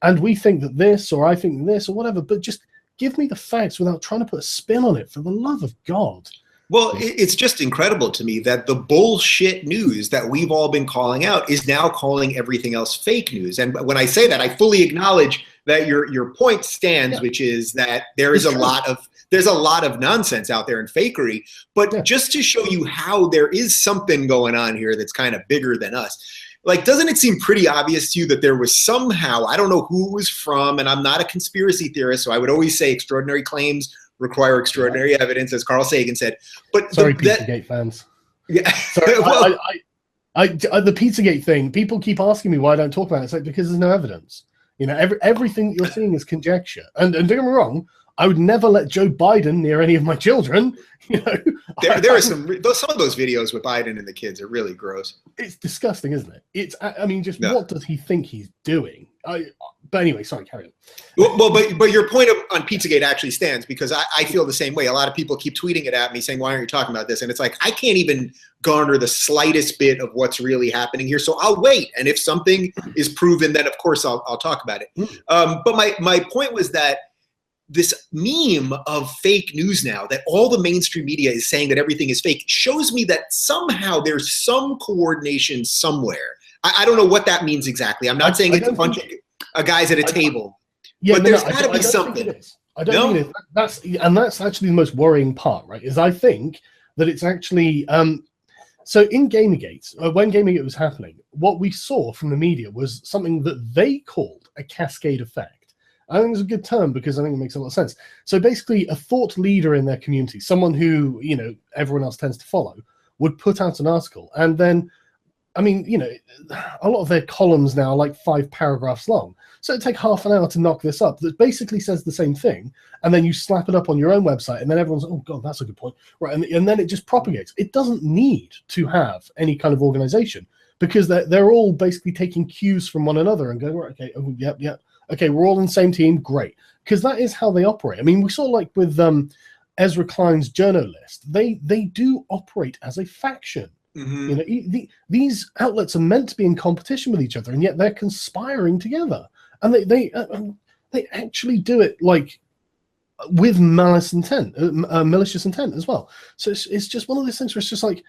and we think that this, or I think this, or whatever, but just give me the facts without trying to put a spin on it, for the love of God. Well, it's just incredible to me that the bullshit news that we've all been calling out is now calling everything else fake news. And when I say that, I fully acknowledge that your point stands, which is that there's a lot of nonsense out there and fakery. But just to show you how there is something going on here that's kind of bigger than us, like, doesn't it seem pretty obvious to you that there was somehow, I don't know who it was from, and I'm not a conspiracy theorist, so I would always say extraordinary claims require extraordinary evidence, as Carl Sagan said. But sorry, Pizzagate fans. Yeah. Sorry, well, the Pizzagate thing, people keep asking me why I don't talk about it. It's like, because there's no evidence. You know, everything that you're seeing is conjecture. And don't get me wrong, I would never let Joe Biden near any of my children. You know, there are some of those videos with Biden and the kids are really gross. It's disgusting, isn't it? I mean, just what does he think he's doing? But anyway, sorry, carry on. But your point on Pizzagate actually stands, because I feel the same way. A lot of people keep tweeting it at me saying, why aren't you talking about this? And it's like, I can't even garner the slightest bit of what's really happening here. So I'll wait. And if something is proven, then of course I'll talk about it. But my point was that this meme of fake news now, that all the mainstream media is saying that everything is fake, shows me that somehow there's some coordination somewhere. I don't know what that means exactly. I'm not saying it's a bunch of guys at a table, but there's got to be something. I don't think it is. That's actually the most worrying part, right? Is I think that it's actually so in Gamergate, when Gamergate was happening, what we saw from the media was something that they called a cascade effect. I think it's a good term because I think it makes a lot of sense. So basically, a thought leader in their community, someone who everyone else tends to follow, would put out an article, and then, I mean, a lot of their columns now are like 5 paragraphs long. So it'd take half an hour to knock this up that basically says the same thing. And then you slap it up on your own website, and then everyone's, oh, God, that's a good point. Right. And then it just propagates. It doesn't need to have any kind of organization, because they're all basically taking cues from one another and going, right, okay, oh, yep. Okay, we're all in the same team. Great. Because that is how they operate. I mean, we saw like with Ezra Klein's journo list, they do operate as a faction. These outlets are meant to be in competition with each other, and yet they're conspiring together, and they actually do it like with malicious intent as well. So it's just one of those things where it's just like,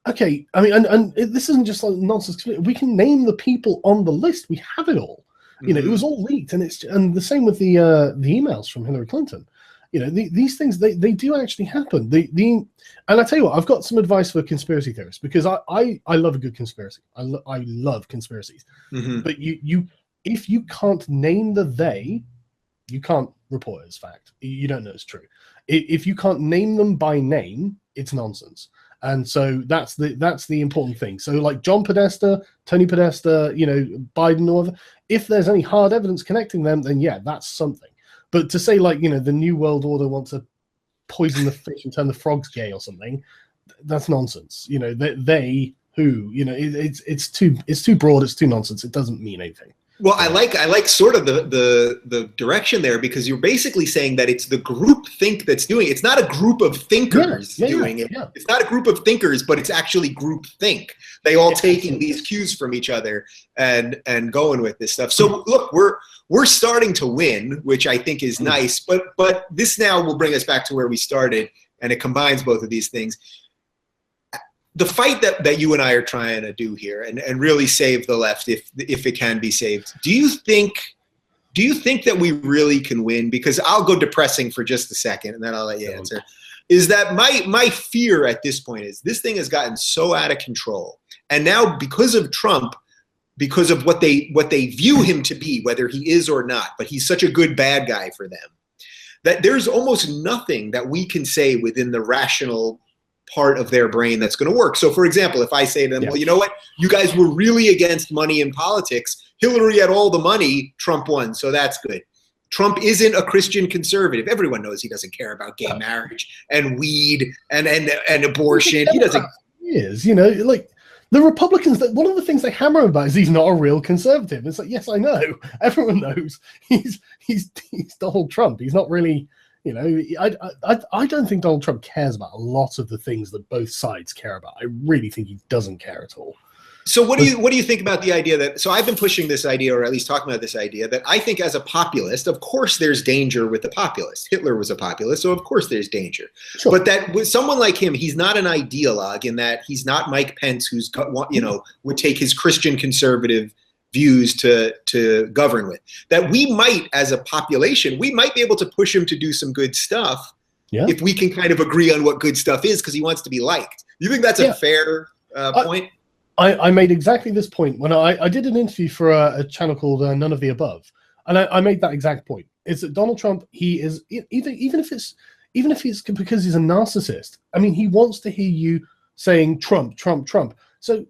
okay, I mean, and this isn't just like nonsense. We can name the people on the list. We have it all. It was all leaked, and and the same with the emails from Hillary Clinton. These things, they do actually happen. And I tell you what, I've got some advice for conspiracy theorists, because I love a good conspiracy. I love conspiracies. But if you can't name the they, you can't report it as fact. You don't know it's true. If you can't name them by name, it's nonsense. And so that's the important thing. So like John Podesta, Tony Podesta, Biden, or whatever, if there's any hard evidence connecting them, then yeah, that's something. But to say like, the New World Order wants to poison the fish and turn the frogs gay or something, that's nonsense. It's too broad, it's too nonsense. It doesn't mean anything. Well, I like sort of the direction there, because you're basically saying that it's the group think that's doing it. It's not a group of thinkers doing it. Yeah. It's not a group of thinkers, but it's actually group think. They all taking these cues from each other and going with this stuff. So look, we're starting to win, which I think is nice. But this now will bring us back to where we started, and it combines both of these things. The fight that you and I are trying to do here, and really save the left if it can be saved. Do you think that we really can win? Because I'll go depressing for just a second, and then I'll let you answer. Is that my fear at this point is this thing has gotten so out of control, and now because of Trump, because of what they view him to be, whether he is or not, but he's such a good bad guy for them, that there's almost nothing that we can say within the rational part of their brain that's going to work. So for example, if I say to them, well, you know what, you guys were really against money in politics. Hillary had all the money, Trump won, so that's good. Trump isn't a Christian conservative. Everyone knows he doesn't care about gay marriage and weed and abortion. He doesn't. He is, like the Republicans, that one of the things they hammer about is he's not a real conservative. It's like, yes, I know. Everyone knows he's Donald Trump. He's not really. I don't think Donald Trump cares about a lot of the things that both sides care about. I really think he doesn't care at all. So what do you think about the idea that, so I've been pushing this idea, or at least talking about this idea, that I think as a populist, of course there's danger with the populist. Hitler was a populist, so of course there's danger. Sure. But that with someone like him, he's not an ideologue in that he's not Mike Pence, who's would take his Christian conservative views to govern with. That we might, as a population, we might be able to push him to do some good stuff if we can kind of agree on what good stuff is, because he wants to be liked. You think that's a fair point? I made exactly this point when I did an interview for a channel called None of the Above, and I made that exact point. It's that Donald Trump, he is even if it's because he's a narcissist. I mean, he wants to hear you saying Trump, Trump, Trump. So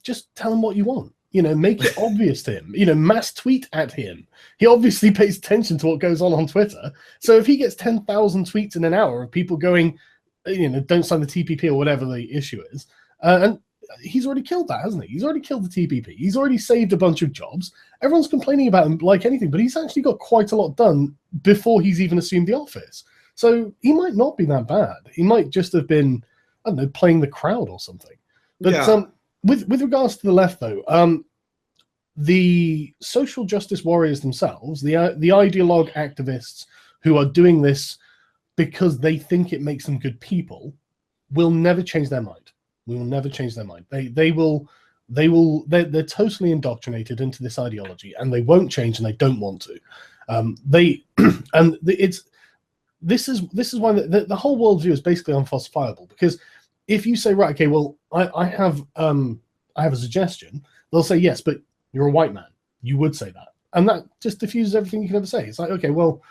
just tell him what you want. Make it obvious to him. Mass tweet at him. He obviously pays attention to what goes on Twitter. So if he gets 10,000 tweets in an hour of people going, don't sign the TPP or whatever the issue is, and he's already killed that, hasn't he? He's already killed the TPP. He's already saved a bunch of jobs. Everyone's complaining about him like anything, but he's actually got quite a lot done before he's even assumed the office. So he might not be that bad. He might just have been, I don't know, playing the crowd or something. But with regards to the left, though, the social justice warriors themselves, the ideologue activists who are doing this because they think it makes them good people, will never change their mind. We will never change their mind. They're totally indoctrinated into this ideology, and they won't change, and they don't want to. This is why the whole worldview is basically unfalsifiable, because if you say, right, okay, well, I have a suggestion, they'll say, yes, but you're a white man. You would say that. And that just diffuses everything you can ever say. It's like, okay, well,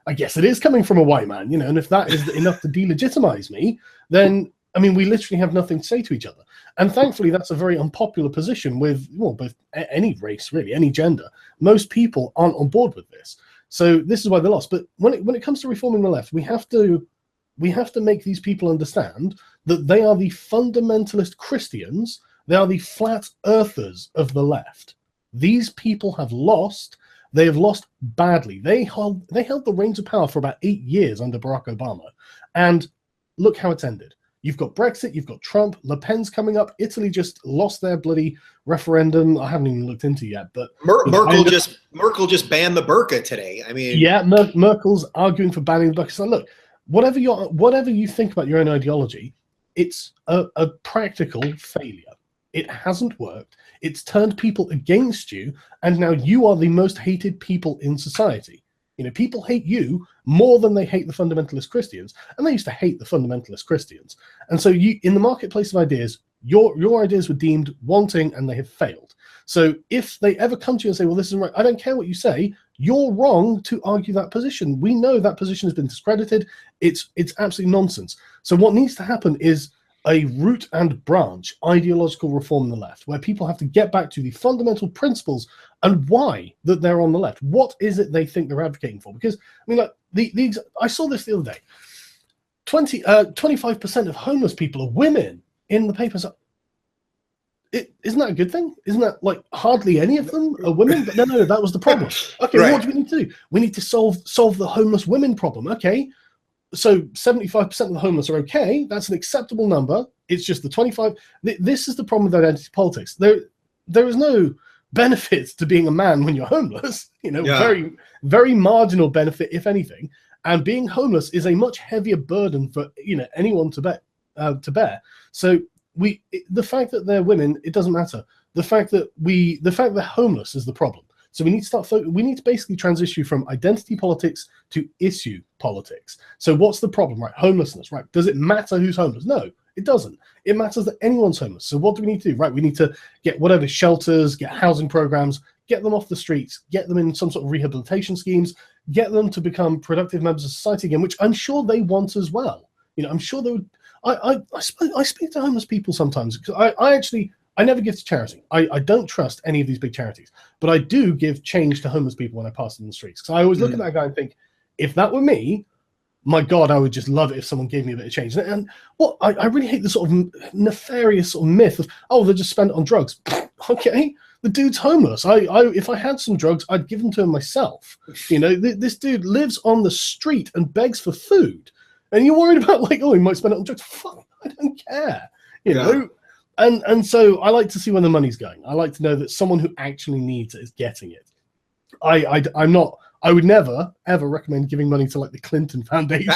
I guess it is coming from a white man, and if that is enough to delegitimize me, then, I mean, we literally have nothing to say to each other. And thankfully, that's a very unpopular position with, well, both any race, really, any gender. Most people aren't on board with this. So this is why they're lost. But when it comes to reforming the left, we have to make these people understand that they are the fundamentalist Christians. They are the flat earthers of the left. These people have lost. They have lost badly. They held the reins of power for about 8 years under Barack Obama. And look how it's ended. You've got Brexit, you've got Trump, Le Pen's coming up. Italy just lost their bloody referendum. I haven't even looked into yet, but Merkel just banned the burqa today. I mean, yeah, Merkel's arguing for banning the burqa. So look, whatever you think about your own ideology, it's a practical failure. It hasn't worked. It's turned people against you, and now you are the most hated people in society. People hate you more than they hate the fundamentalist Christians, and they used to hate the fundamentalist Christians. And so in the marketplace of ideas, your ideas were deemed wanting, and they have failed. So if they ever come to you and say, well, this isn't right, I don't care what you say, you're wrong to argue that position. We know that position has been discredited. It's absolutely nonsense. So what needs to happen is a root and branch ideological reform in the left, where people have to get back to the fundamental principles and why that they're on the left. What is it they think they're advocating for? Because, I mean, like, I saw this the other day. 25% of homeless people are women in the papers. Isn't that a good thing? Isn't that, like, hardly any of them are women? But no, that was the problem. Okay, right. What do we need to do? We need to solve the homeless women problem. Okay. So 75% of the homeless are okay. That's an acceptable number. It's just the 25. This is the problem with identity politics. There is no benefits to being a man when you're homeless. Very, very marginal benefit, if anything. And being homeless is a much heavier burden for anyone to bear. So the fact that they're women, it doesn't matter. The fact that they're homeless is the problem. So we need to basically transition from identity politics to issue politics. So what's the problem, right? Homelessness, right? Does it matter who's homeless? No, it doesn't. It matters that anyone's homeless. So what do we need to do? Right, we need to get whatever shelters, get housing programs, get them off the streets, get them in some sort of rehabilitation schemes, get them to become productive members of society again, which I'm sure they want as well. I'm sure they would. I speak to homeless people sometimes because I never give to charity. I don't trust any of these big charities, but I do give change to homeless people when I pass them in the streets. So I always look at that guy and think, if that were me, my God, I would just love it if someone gave me a bit of change. And I really hate the sort of nefarious sort of myth of, oh, they'll just spend it on drugs. Okay, the dude's homeless. If I had some drugs, I'd give them to him myself. This dude lives on the street and begs for food. And you're worried about, like, oh, he might spend it on drugs. Fuck, I don't care. And so I like to see where the money's going. I like to know that someone who actually needs it is getting it. I would never ever recommend giving money to, like, the Clinton Foundation.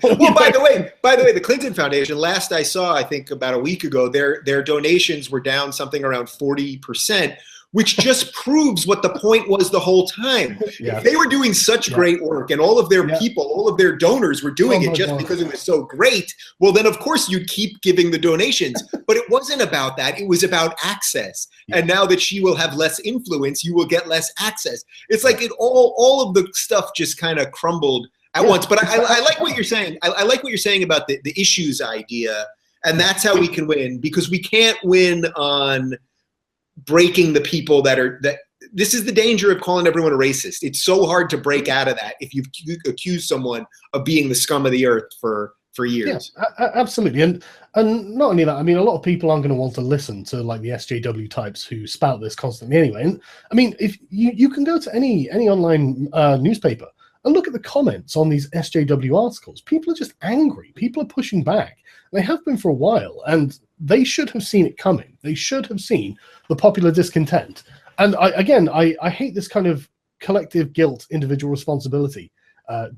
Well, by the way, the Clinton Foundation, last I saw, I think about a week ago, their donations were down something around 40%, which just proves what the point was the whole time. Yeah. If they were doing such great work and all of their people, all of their donors were doing it just because it was so great, well, then of course you'd keep giving the donations. But it wasn't about that. It was about access. Yeah. And now that she will have less influence, you will get less access. It's like all of the stuff just kind of crumbled at once. But I like what you're saying. I like what you're saying about the issues idea. And that's how we can win, because we can't win on breaking the people that this is the danger of calling everyone a racist. It's so hard to break out of that if you accuse someone of being the scum of the earth for for years. Yeah, absolutely. And not only that, I mean, a lot of people aren't going to want to listen to like the SJW types who spout this constantly anyway. And I mean, if you can go to any online newspaper and look at the comments on these SJW articles, people are just angry. People are pushing back. They have been for a while, and they should have seen it coming. They should have seen the popular discontent. And I hate this kind of collective guilt, individual responsibility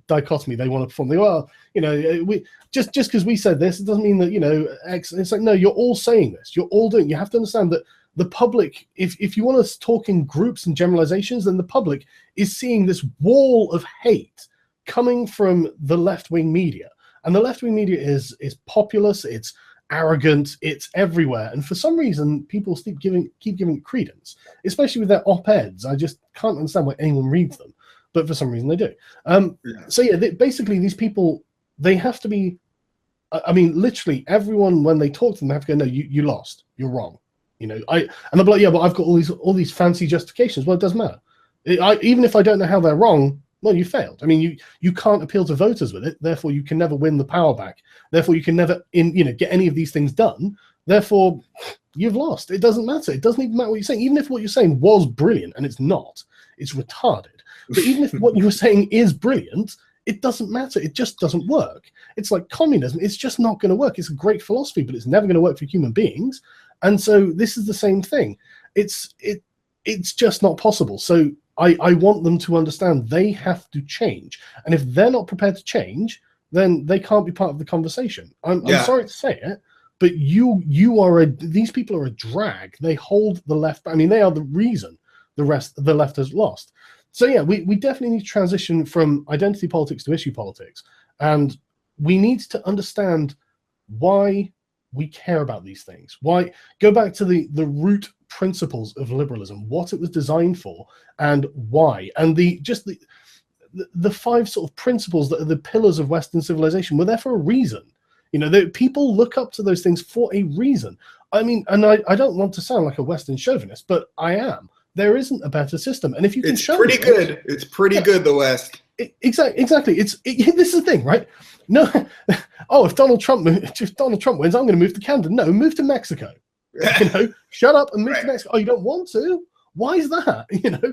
dichotomy they want to perform. Well, you know, we just because we said this, it doesn't mean that, you know, X. It's like, no, you're all saying this. You're all doing. You have to understand that the public, if you want to talk in groups and generalizations, then the public is seeing this wall of hate coming from the left-wing media, and the left-wing media is populist. It's arrogant. It's everywhere, and for some reason, people keep giving it credence, especially with their op-eds. I just can't understand why anyone reads them. But for some reason they do. So yeah, basically these people, they have to be, I mean, literally everyone, when they talk to them, they have to go, no, you lost, you're wrong. You know, and they'll be like, yeah, but I've got all these fancy justifications. Well, it doesn't matter. Even if I don't know how they're wrong, well, you failed. I mean, you can't appeal to voters with it. Therefore, you can never win the power back. Therefore, you can never, get any of these things done. Therefore, you've lost. It doesn't matter. It doesn't even matter what you're saying. Even if what you're saying was brilliant, and it's not, it's retarded. But even if what you were saying is brilliant, it doesn't matter. It just doesn't work. It's like communism. It's just not going to work. It's a great philosophy, but it's never going to work for human beings. And so this is the same thing. It's just not possible. So I want them to understand they have to change. And if they're not prepared to change, then they can't be part of the conversation. I'm sorry to say it, but these people are a drag. They hold the left. I mean, they are the reason the left has lost. So yeah, we definitely need to transition from identity politics to issue politics, and we need to understand why we care about these things. Why go back to the root principles of liberalism, what it was designed for, and why, and the five sort of principles that are the pillars of Western civilization were there for a reason. You know, people look up to those things for a reason. I mean, and I don't want to sound like a Western chauvinist, but I am. There isn't a better system, and if you can it's pretty good. It's pretty good. The West. Exactly. This is the thing, right? No. Oh, if Donald Trump wins, I'm going to move to Canada. No, move to Mexico. You know, shut up and move to Mexico. Oh, you don't want to? Why is that? You know,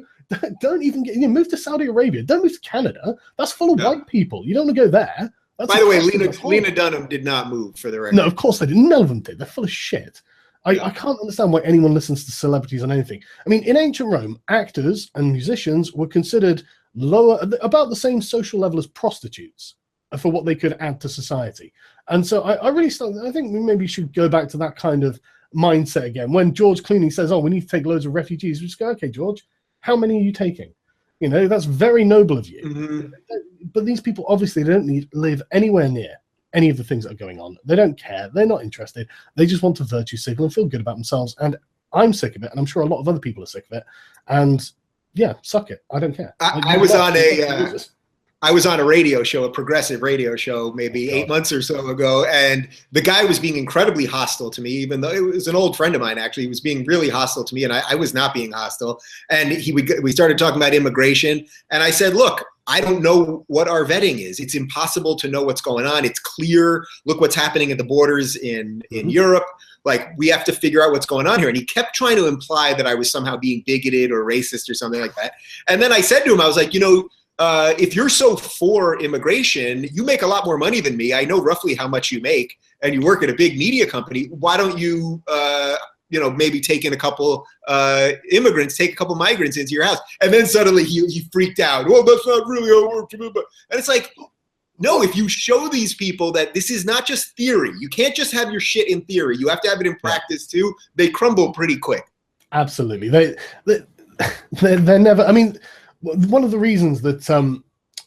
don't even move to Saudi Arabia. Don't move to Canada. That's full of white people. You don't want to go there. By the way, Lena Dunham did not move, for the record. No, of course they didn't. None of them did. They're full of shit. I can't understand why anyone listens to celebrities on anything. I mean, in ancient Rome, actors and musicians were considered lower, about the same social level as prostitutes for what they could add to society. And so I think we maybe should go back to that kind of mindset again. When George Clooney says, oh, we need to take loads of refugees, we just go, okay, George, how many are you taking? You know, that's very noble of you. Mm-hmm. But these people, obviously, they don't live anywhere near any of the things that are going on. They don't care. They're not interested. They just want to virtue signal and feel good about themselves. And I'm sick of it, and I'm sure a lot of other people are sick of it. And yeah, suck it. I don't care. I was on a radio show, a progressive radio show, maybe 8 months or so ago, and the guy was being incredibly hostile to me, even though it was an old friend of mine. Actually, he was being really hostile to me, and I was not being hostile. And we started talking about immigration, and I said, look, I don't know what our vetting is. It's impossible to know what's going on. It's clear. Look what's happening at the borders in Europe. Like, we have to figure out what's going on here. And he kept trying to imply that I was somehow being bigoted or racist or something like that. And then I said to him, I was like, if you're so for immigration, you make a lot more money than me. I know roughly how much you make, and you work at a big media company. Why don't you, maybe take in a couple immigrants, take a couple migrants into your house? And then suddenly he freaked out. Well, that's not really how it works. And it's like, no, if you show these people that this is not just theory, you can't just have your shit in theory. You have to have it in practice too. They crumble pretty quick. Absolutely. They're never, I mean, one of the reasons that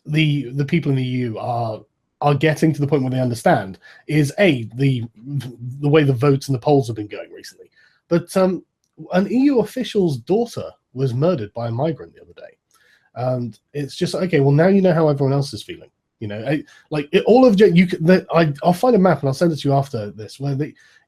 the people in the EU are getting to the point where they understand is the way the votes and the polls have been going recently. But an EU official's daughter was murdered by a migrant the other day, and it's just okay. Well, now you know how everyone else is feeling. You know, I'll find a map and I'll send it to you after this. Where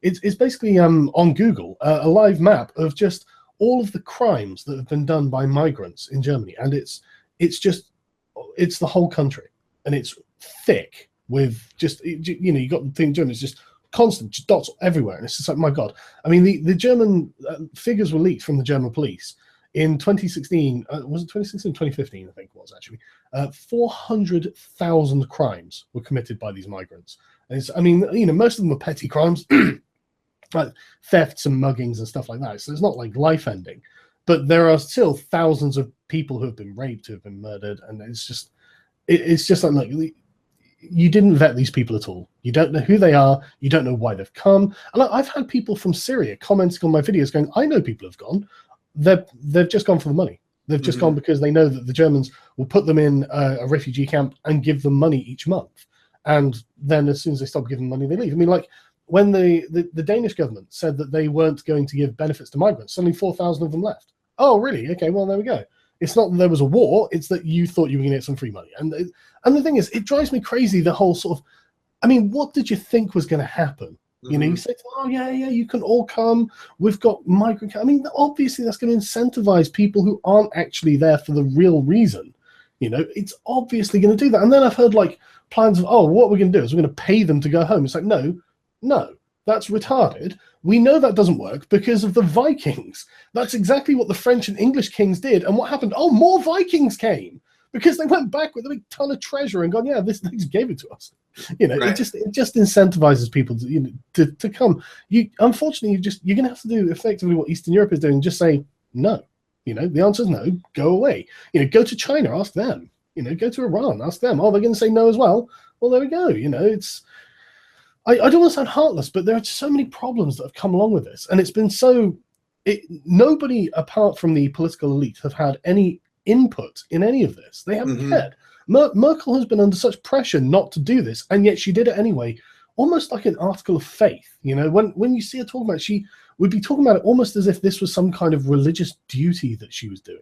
it's basically on Google a live map of just all of the crimes that have been done by migrants in Germany, and it's the whole country, and it's thick with just, you know, you got the thing German, it's just constant, just dots everywhere. And it's just like, my God. I mean, the German figures were leaked from the German police in 2016. Was it 2016? 2015, I think it was actually. 400,000 crimes were committed by these migrants. And it's, I mean, you know, most of them were petty crimes, like thefts and muggings and stuff like that. So it's not like life ending, but there are still thousands of people who have been raped, who have been murdered. And it's just like you didn't vet these people at all. You don't know who they are. You don't know why they've come. And I've had people from Syria commenting on my videos going, I know people have gone. They've just gone for the money. They've just gone because they know that the Germans will put them in a refugee camp and give them money each month. And then as soon as they stop giving money, they leave. I mean, like when the Danish government said that they weren't going to give benefits to migrants, suddenly 4,000 of them left. Oh, really? Okay, well, there we go. It's not that there was a war. It's that you thought you were going to get some free money. And the thing is, it drives me crazy, the whole sort of, I mean, what did you think was going to happen? You know, you say, oh, yeah, you can all come. We've got migrant. I mean, obviously that's going to incentivize people who aren't actually there for the real reason. You know, it's obviously going to do that. And then I've heard like plans of, oh, what we're going to do is we're going to pay them to go home. It's like, no, that's retarded. We know that doesn't work because of the Vikings. That's exactly what the French and English kings did. And what happened? Oh, more Vikings came because they went back with a big ton of treasure and gone, yeah, they just gave it to us. You know, right. it just incentivizes people to, you know, to come. Unfortunately, you're going to have to do effectively what Eastern Europe is doing. Just say no. You know, the answer is no. Go away. You know, go to China, ask them. You know, go to Iran, ask them. Oh, they're going to say no as well. Well, there we go. You know, it's. I don't want to sound heartless, but there are so many problems that have come along with this, and it's been so. Nobody apart from the political elite have had any input in any of this. They haven't cared. Merkel has been under such pressure not to do this, and yet she did it anyway, almost like an article of faith. You know, when you see her talking about it, she would be talking about it almost as if this was some kind of religious duty that she was doing.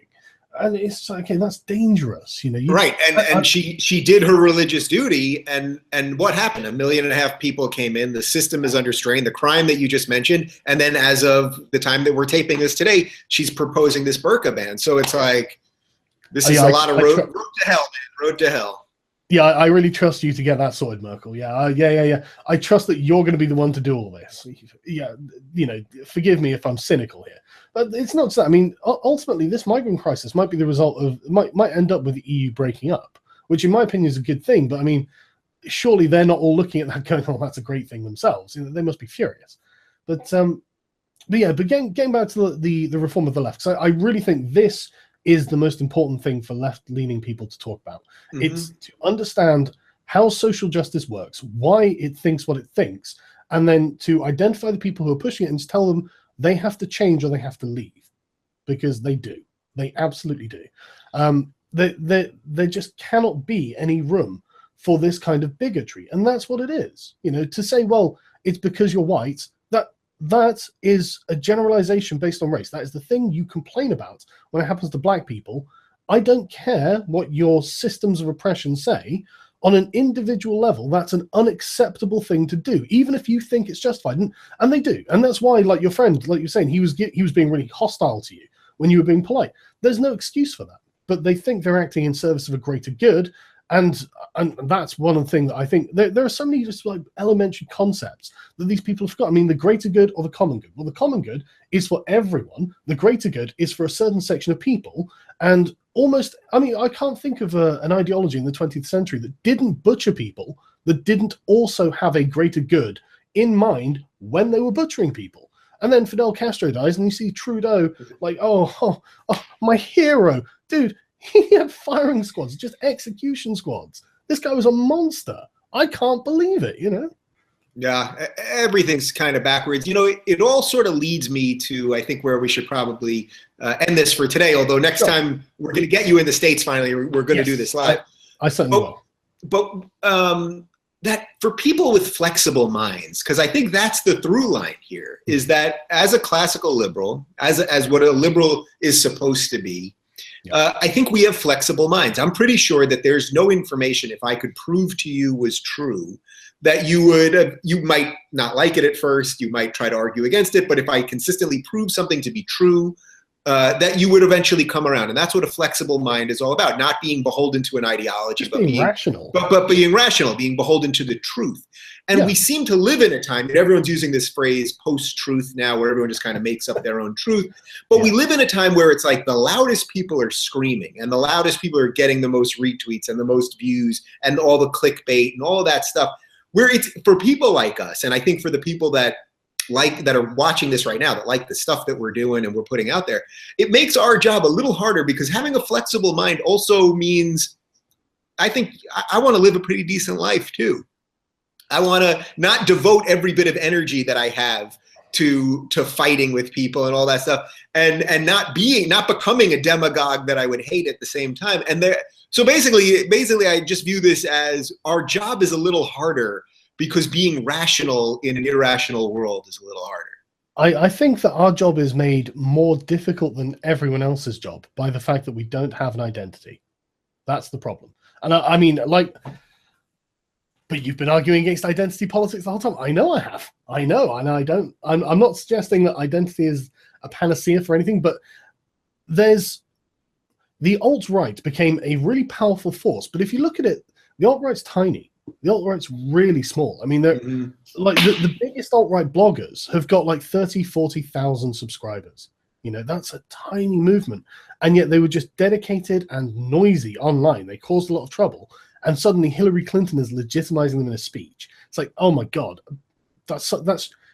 And it's like, okay, that's dangerous, you know. Right, and she did her religious duty, and what happened? 1.5 million people came in. The system is under strain. The crime that you just mentioned, and then as of the time that we're taping this today, she's proposing this burqa ban. So it's like, this is a lot of road to hell, man. Road to hell. Yeah, I really trust you to get that sorted, Merkel. Yeah. I trust that you're going to be the one to do all this. Yeah, you know, forgive me if I'm cynical here, but it's not that. I mean, ultimately, this migrant crisis might be the result of might end up with the EU breaking up, which, in my opinion, is a good thing. But I mean, surely they're not all looking at that going, "Oh, that's a great thing" themselves. You know, they must be furious. But getting back to the reform of the left, because I really think this is the most important thing for left-leaning people to talk about. It's to understand how social justice works, why it thinks what it thinks, and then to identify the people who are pushing it and tell them they have to change or they have to leave, because they do. They absolutely do. There just cannot be any room for this kind of bigotry, and that's what it is. You know, to say, well, it's because you're white, that is a generalization based on race. That is the thing you complain about when it happens to black people. I don't care what your systems of oppression say. On an individual level, that's an unacceptable thing to do, even if you think it's justified. And they do. And that's why, like your friend, like you're saying, he was being really hostile to you when you were being polite. There's no excuse for that. But they think they're acting in service of a greater good. And that's one of the things that I think there are so many just like elementary concepts that these people have forgotten. I mean, the greater good or the common good. Well, the common good is for everyone. The greater good is for a certain section of people. And almost, I mean, I can't think of an ideology in the 20th century that didn't butcher people, that didn't also have a greater good in mind when they were butchering people. And then Fidel Castro dies, and you see Trudeau like, oh my hero, dude. He had firing squads, just execution squads. This guy was a monster. I can't believe it, you know? Yeah, everything's kind of backwards. You know, it all sort of leads me to, I think, where we should probably end this for today, although next time we're going to get you in the States finally. We're going to do this live. I certainly will. But that for people with flexible minds, because I think that's the through line here, is that as a classical liberal, as what a liberal is supposed to be, I think we have flexible minds. I'm pretty sure that there's no information, if I could prove to you was true, that you might not like it at first, you might try to argue against it, but if I consistently prove something to be true, that you would eventually come around. And that's what a flexible mind is all about, not being beholden to an ideology, but being rational. But being rational, being beholden to the truth. And we seem to live in a time, and everyone's using this phrase post-truth now, where everyone just kind of makes up their own truth. But we live in a time where it's like the loudest people are screaming, and the loudest people are getting the most retweets and the most views and all the clickbait and all of that stuff. Where it's for people like us, and I think for the people that are watching this right now, that like the stuff that we're doing and we're putting out there, it makes our job a little harder, because having a flexible mind also means, I think I want to live a pretty decent life too. I want to not devote every bit of energy that I have to fighting with people and all that stuff, and not becoming a demagogue that I would hate at the same time. And so basically I just view this as our job is a little harder, because being rational in an irrational world is a little harder. I think that our job is made more difficult than everyone else's job by the fact that we don't have an identity. That's the problem. And I mean, like, but you've been arguing against identity politics the whole time. I know I have. I know, and I don't. I'm not suggesting that identity is a panacea for anything, but the alt-right became a really powerful force. But if you look at it, the alt-right's tiny. The alt-right's really small. I mean, they're like the biggest alt-right bloggers have got like 30, 40,000 subscribers. You know, that's a tiny movement. And yet they were just dedicated and noisy online. They caused a lot of trouble. And suddenly Hillary Clinton is legitimizing them in a speech. It's like, oh my God, that's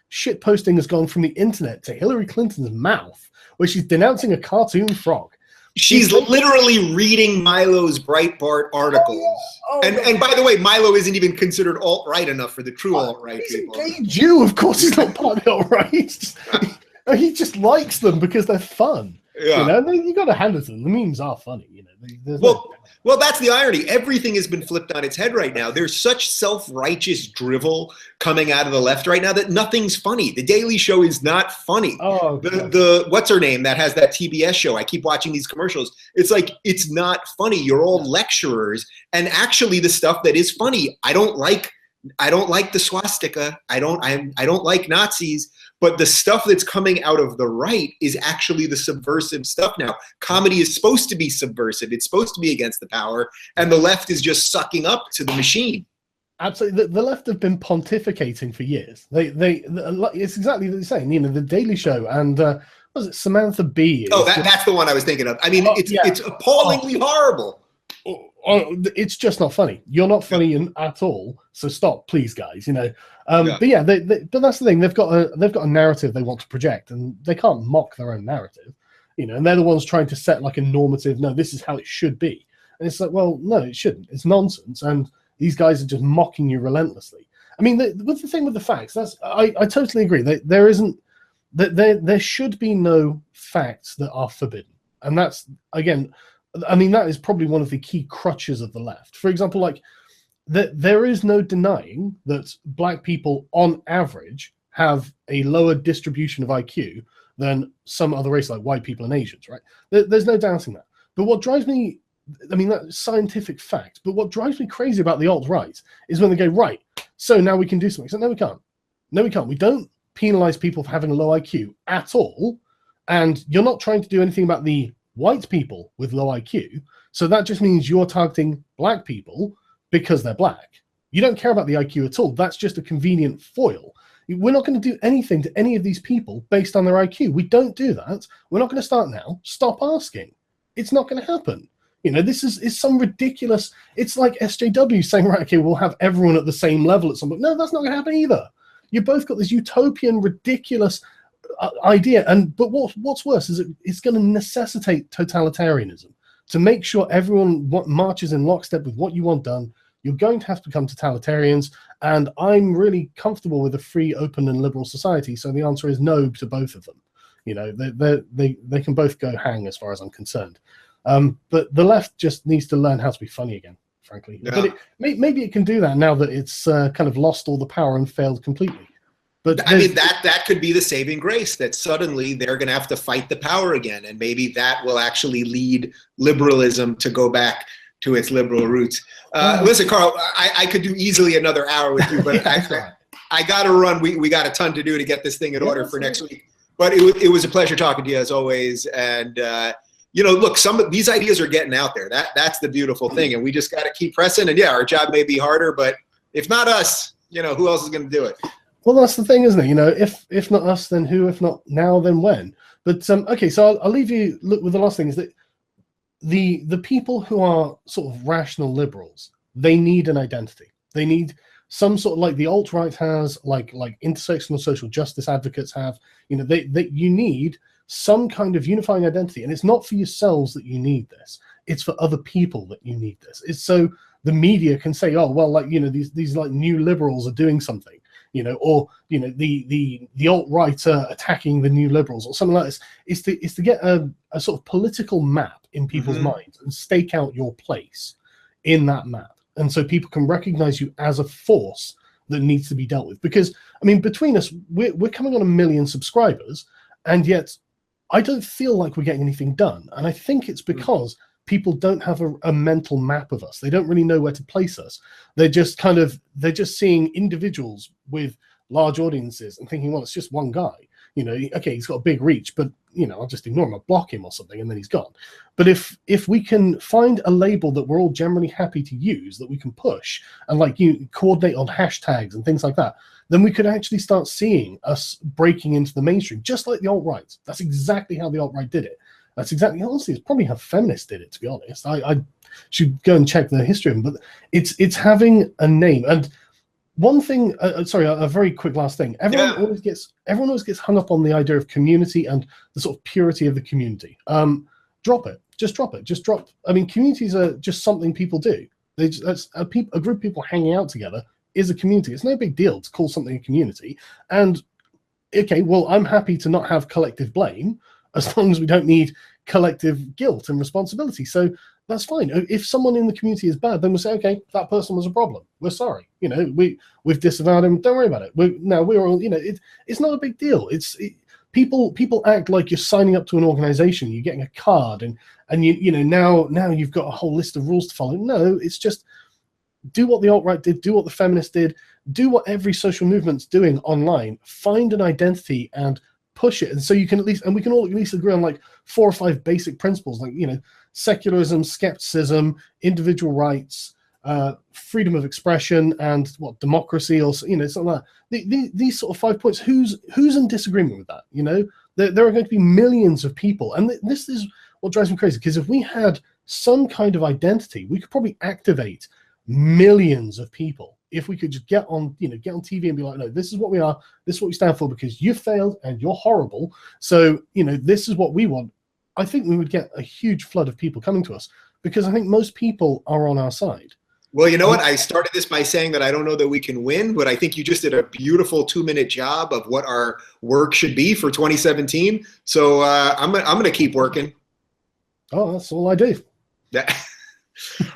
shit posting has gone from the internet to Hillary Clinton's mouth, where she's denouncing a cartoon frog. She's literally reading Milo's Breitbart articles. And by the way, Milo isn't even considered alt-right enough for the true alt-right people. He's a gay Jew. Of course he's not part of the alt-right. He just likes them because they're fun. Yeah. You know, you got to hand it to them. The memes are funny. You know, well, that's the irony. Everything has been flipped on its head right now. There's such self-righteous drivel coming out of the left right now that nothing's funny. The Daily Show is not funny. Oh, the what's her name that has that TBS show? I keep watching these commercials. It's like, it's not funny. You're all lecturers, and actually, the stuff that is funny, I don't like the swastika. I don't like Nazis. But the stuff that's coming out of the right is actually the subversive stuff now. Comedy is supposed to be subversive. It's supposed to be against the power. And the left is just sucking up to the machine. Absolutely. The left have been pontificating for years. It's exactly what you're saying. You know, the Daily Show and, was it Samantha Bee? That's the one I was thinking of. I mean, it's appallingly horrible. It's just not funny. You're not funny at all. So stop, please, guys. You know. But yeah, but that's the thing. They've got a narrative they want to project, and they can't mock their own narrative. You know, and they're the ones trying to set like a normative. No, this is how it should be. And it's like, well, no, it shouldn't. It's nonsense. And these guys are just mocking you relentlessly. I mean, with the thing with the facts, I totally agree. There should be no facts that are forbidden, and that's again. I mean, that is probably one of the key crutches of the left. For example, like there is no denying that black people on average have a lower distribution of IQ than some other races like white people and Asians, right? There's no doubting that. But what drives me, I mean, that's scientific fact, but what drives me crazy about the alt-right is when they go, right, so now we can do something. So no, we can't. No, we can't. We don't penalize people for having a low IQ at all. And you're not trying to do anything about the white people with low IQ, so that just means you're targeting black people because they're black. You don't care about the IQ at all. That's just a convenient foil. We're not going to do anything to any of these people based on their IQ. We don't do that. We're not going to start now. Stop asking. It's not going to happen. You know, this is some ridiculous. It's like SJW saying, right, okay, we'll have everyone at the same level at some point. No, that's not going to happen either. You've both got this utopian, ridiculous idea, but what's worse is it's going to necessitate totalitarianism. To make sure everyone marches in lockstep with what you want done, you're going to have to become totalitarians, and I'm really comfortable with a free, open, and liberal society, so the answer is no to both of them. You know, they can both go hang as far as I'm concerned. But the left just needs to learn how to be funny again, frankly. Yeah. But maybe it can do that now that it's kind of lost all the power and failed completely. But I mean, that could be the saving grace, that suddenly they're going to have to fight the power again. And maybe that will actually lead liberalism to go back to its liberal roots. Listen, Carl, I could do easily another hour with you, but I got to run. We got a ton to do to get this thing in order for next week. But it was a pleasure talking to you as always. And, you know, look, some of these ideas are getting out there. That's the beautiful thing. And we just got to keep pressing. And yeah, our job may be harder, but if not us, you know, who else is going to do it? Well, that's the thing, isn't it? You know, if not us, then who? If not now, then when? But okay, so I'll leave you with the last thing is that the people who are sort of rational liberals, they need an identity. They need some sort of, like the alt-right has, like intersectional social justice advocates have. You know, you need some kind of unifying identity, and it's not for yourselves that you need this. It's for other people that you need this. It's so the media can say, oh, well, like, you know, these like new liberals are doing something, you know, or, you know, the alt-right are attacking the new liberals or something like this. It's to get a sort of political map in people's minds and stake out your place in that map. And so people can recognize you as a force that needs to be dealt with. Because, I mean, between us, we're coming on 1 million subscribers, and yet I don't feel like we're getting anything done. And I think it's because people don't have a mental map of us. They don't really know where to place us. They're just seeing individuals with large audiences and thinking, well, it's just one guy. You know, okay, he's got a big reach, but, you know, I'll just ignore him, I'll block him or something, and then he's gone. But if we can find a label that we're all generally happy to use, that we can push, and like you coordinate on hashtags and things like that, then we could actually start seeing us breaking into the mainstream, just like the alt-right. That's exactly how the alt-right did it. That's exactly, honestly, it's probably how feminists did it, to be honest. I should go and check the history of them, but it's having a name. And one thing, sorry, a very quick last thing. Everyone always gets hung up on the idea of community and the sort of purity of the community. Drop it. Just drop it. Just drop. I mean, communities are just something people do. That's a group of people hanging out together is a community. It's no big deal to call something a community. And okay, well, I'm happy to not have collective blame as long as we don't need collective guilt and responsibility. So that's fine. If someone in the community is bad, then we'll say, okay, that person was a problem. We're sorry. You know, we've disavowed him. Don't worry about it. We're all, you know, it's not a big deal. People act like you're signing up to an organization, you're getting a card, and you know now you've got a whole list of rules to follow. No, it's just do what the alt-right did, do what the feminists did, do what every social movement's doing online. Find an identity and push it, and so you can at least, and we can all at least agree on like 4 or 5 basic principles, like, you know, secularism, skepticism, individual rights, freedom of expression, and democracy, or, you know, something like that. These sort of 5 points. Who's in disagreement with that? You know, there are going to be millions of people, and this is what drives me crazy. Because if we had some kind of identity, we could probably activate millions of people. If we could just get on TV and be like, no, this is what we are, this is what we stand for, because you failed and you're horrible. So, you know, this is what we want. I think we would get a huge flood of people coming to us, because I think most people are on our side. Well, you know what? I started this by saying that I don't know that we can win, but I think you just did a beautiful 2-minute job of what our work should be for 2017. So I'm gonna keep working. Oh, that's all I do. Yeah.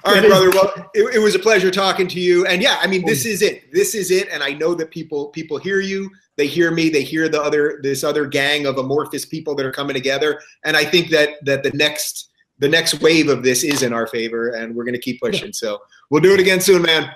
All right, brother. Well, it was a pleasure talking to you. And yeah, I mean, this is it. This is it. And I know that people hear you. They hear me. They hear this other gang of amorphous people that are coming together. And I think that the next wave of this is in our favor, and we're going to keep pushing. So we'll do it again soon, man.